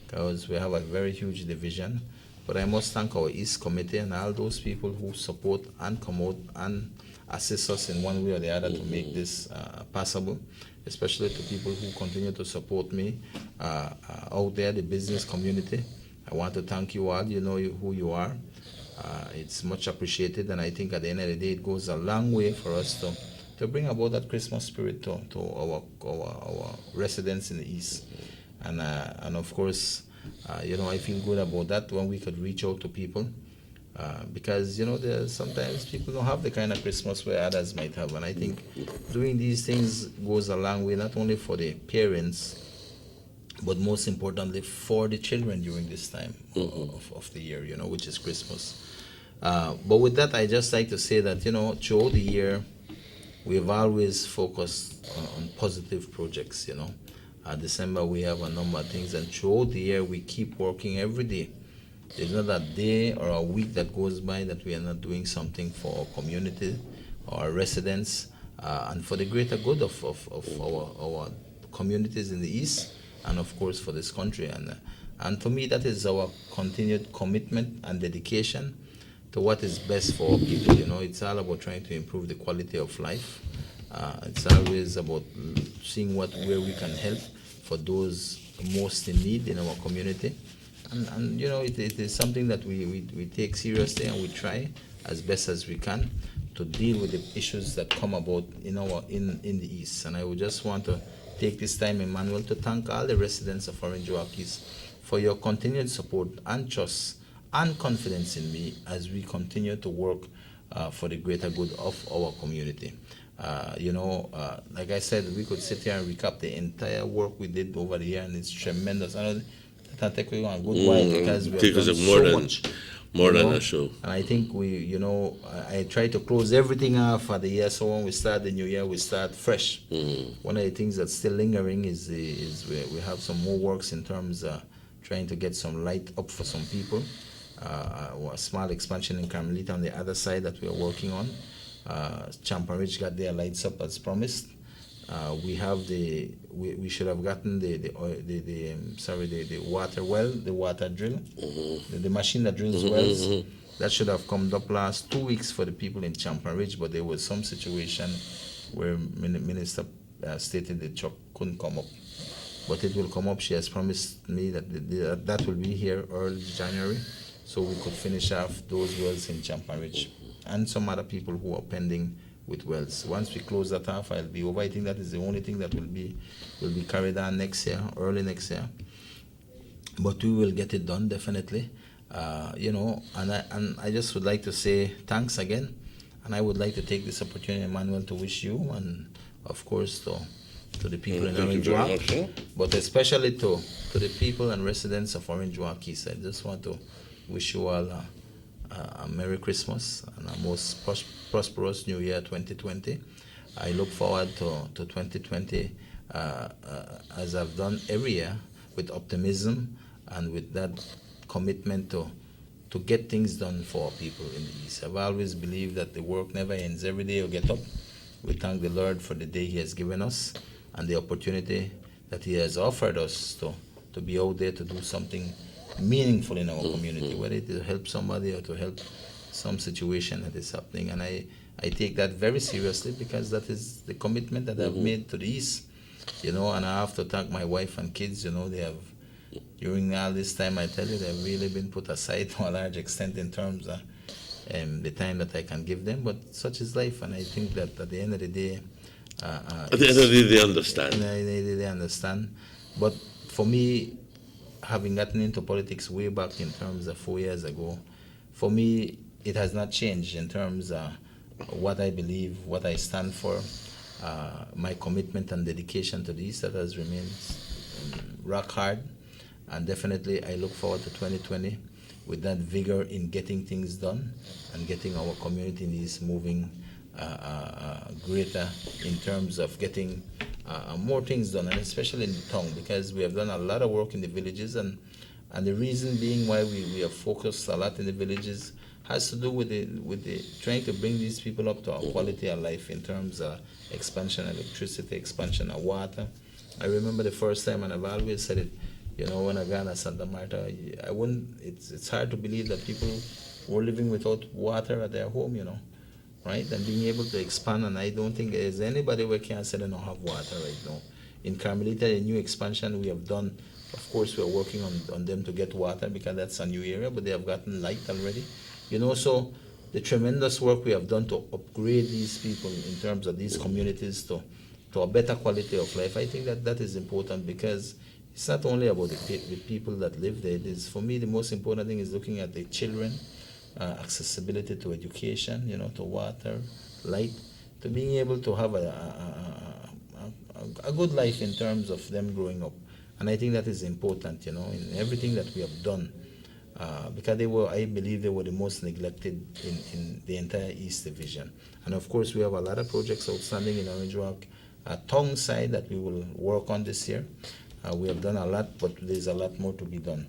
because we have a very huge division. But I must thank our East Committee and all those people who support and come out and assist us in one way or the other to make this possible, especially to people who continue to support me out there, the business community. I want to thank you all. You know who you are. It's much appreciated, and I think at the end of the day, it goes a long way for us to bring about that Christmas spirit to our residents in the East. And of course, I feel good about that when we could reach out to people because, there's sometimes people don't have the kind of Christmas where others might have. And I think doing these things goes a long way, not only for the parents, but most importantly for the children during this time of the year, which is Christmas. But with that, I just like to say that, throughout the year, we've always focused on positive projects, December, we have a number of things, and throughout the year, we keep working every day. There's not a day or a week that goes by that we are not doing something for our community, our residents, and for the greater good of our communities in the East, and of course for this country. And for me, that is our continued commitment and dedication to what is best for our people. It's all about trying to improve the quality of life. It's always about seeing where we can help for those most in need in our community. And it is something that we take seriously, and we try as best as we can to deal with the issues that come about in the East. And I would just want to take this time, Emmanuel, to thank all the residents of Orange Keys for your continued support and trust and confidence in me as we continue to work for the greater good of our community. Like I said, we could sit here and recap the entire work we did over the year, and it's tremendous. I know that take a good while because we have done More than a show. And I think I try to close everything off for the year. So when we start the new year, we start fresh. One of the things that's still lingering is we have some more works in terms of trying to get some light up for some people. A small expansion in Carmelita on the other side that we are working on. Champa Ridge got their lights up as promised. We should have gotten the water well, the water drill, the machine that drills wells. That should have come up last 2 weeks for the people in Champa Ridge, but there was some situation where Minister stated the truck couldn't come up. But it will come up. She has promised me that that will be here early January, so we could finish off those wells in Champa Ridge and some other people who are pending with wells. Once we close that off, I'll be over. I think that is the only thing that will be carried on next year, early next year. But we will get it done definitely. And I just would like to say thanks again, and I would like to take this opportunity, Emmanuel, to wish you and of course to the people in Orange Walk, but especially to the people and residents of Orange Walk East. I just want to wish you all a Merry Christmas and a most prosperous New Year 2020. I look forward to 2020 as I've done every year, with optimism and with that commitment to get things done for people in the East. I've always believed that the work never ends. Every day you get up, we thank the Lord for the day He has given us and the opportunity that He has offered us to be out there to do something meaningful in our community, whether it is to help somebody or to help some situation that is happening. And I take that very seriously, because that is the commitment that I've made to the East, and I have to thank my wife and kids. They have, during all this time, I tell you, they've really been put aside to a large extent in terms of the time that I can give them, but such is life, and I think that at the end of the day, at the end of the day, they understand. They understand. But for me, having gotten into politics way back in terms of 4 years ago, for me, it has not changed in terms of what I believe, what I stand for, my commitment and dedication to this that has remained rock hard. And definitely I look forward to 2020 with that vigor in getting things done and getting our communities moving greater in terms of getting more things done, and especially in the town, because we have done a lot of work in the villages, and the reason being why we have focused a lot in the villages has to do with the trying to bring these people up to a quality of life in terms of expansion of electricity, expansion of water. I remember the first time, and I've always said it, when I got to Santa Marta, it's hard to believe that people were living without water at their home, right? And being able to expand, and I don't think there's anybody where can say they don't have water right now. In Carmelita, the new expansion we have done, of course, we're working on them to get water because that's a new area, but they have gotten light already. So the tremendous work we have done to upgrade these people in terms of these communities to a better quality of life, I think that is important, because it's not only about the people that live there. It is, for me, the most important thing is looking at the children, accessibility to education, to water, light, to being able to have a good life in terms of them growing up. And I think that is important, in everything that we have done, because I believe they were the most neglected in the entire East Division. And of course, we have a lot of projects outstanding in Orange Walk, Tongue side that we will work on this year. We have done a lot, but there's a lot more to be done.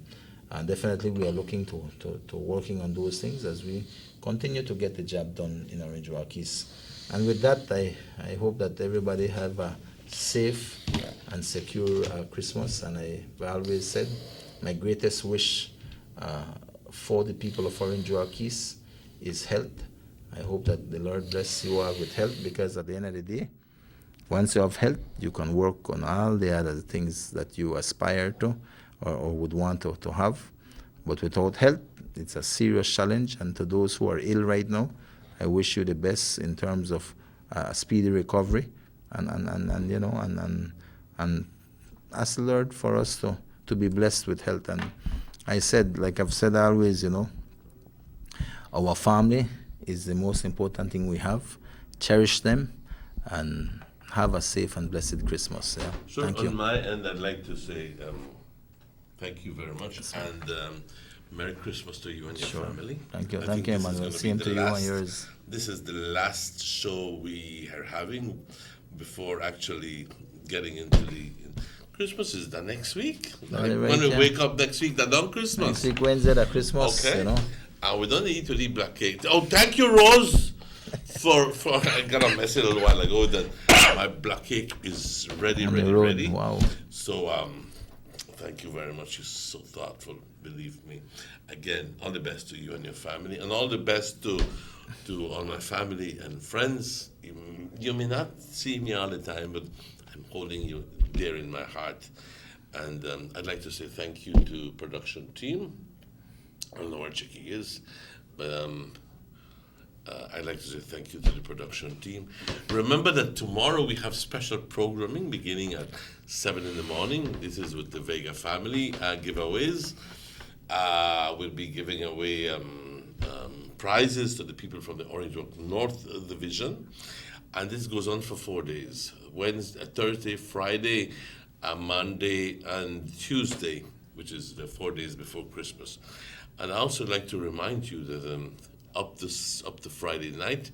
Definitely, we are looking to working on those things as we continue to get the job done in Orange Walk East. And with that, I hope that everybody have a safe and secure Christmas. And I've always said my greatest wish for the people of Orange Walk East is health. I hope that the Lord bless you all with health, because at the end of the day, once you have health, you can work on all the other things that you aspire to or would want to have. But without health, it's a serious challenge. And to those who are ill right now, I wish you the best in terms of speedy recovery and ask the Lord for us to be blessed with health. And I said, like I've said always, our family is the most important thing we have. Cherish them and have a safe and blessed Christmas. Yeah. Sure. Thank you. On my end, I'd like to say thank you very much. And Merry Christmas to you and your Sure. family. Thank you. I Thank think you, this is Emmanuel. gonna be Same the to you and last- yours. This is the last show we are having before actually getting into the Christmas is the next week. Right, when we yeah. wake up next week, that's on Christmas. Next week, Wednesday, the Christmas, Okay. you know. And we don't need to eat black cake. Oh, thank you, Rose, for I got a message a little while ago that my black cake is ready. Wow. So thank you very much. You're so thoughtful. Believe me. Again, all the best to you and your family, and all the best to all my family and friends. You may not see me all the time, but I'm holding you dear in my heart. And I'd like to say thank you to production team. I don't know where Chicky is, but I'd like to say thank you to the production team. Remember that tomorrow we have special programming beginning at 7 in the morning. This is with the Vega family giveaways. We'll be giving away prizes to the people from the Orange Walk North Division. And this goes on for 4 days. Wednesday, Thursday, Friday, Monday, and Tuesday, which is the 4 days before Christmas. And I also like to remind you that up to Friday night,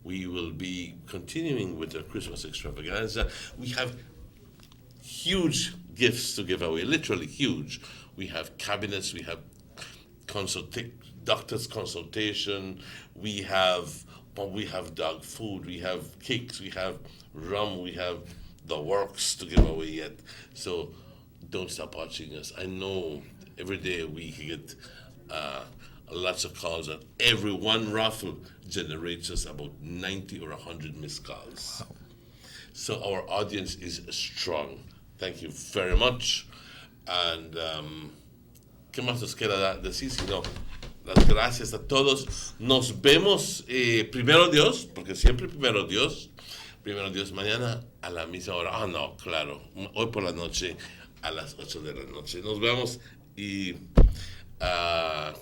we will be continuing with our Christmas extravaganza. We have huge gifts to give away, literally huge. We have cabinets, we have doctor's consultation, we have dog food, we have cakes, we have rum, we have the works to give away yet. So don't stop watching us. I know every day we get lots of calls, and every one raffle generates us about 90 or 100 missed calls. Wow. So our audience is strong. Thank you very much. And ¿qué más nos queda decir? Sino las gracias a todos. Nos vemos primero Dios, porque siempre primero Dios mañana a la misma hora. Ah, no, claro, hoy por la noche a las 8 de la noche. Nos vemos y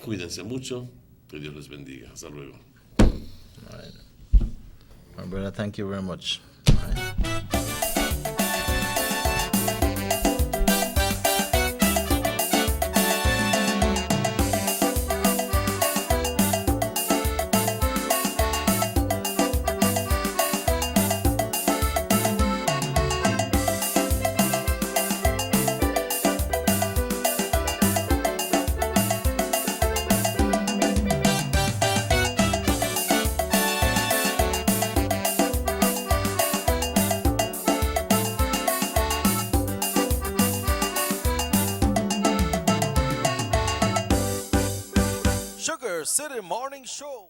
cuídense mucho. Que Dios les bendiga. Hasta luego. All right. My brother, thank you very much. All right. Sugar City Morning Show.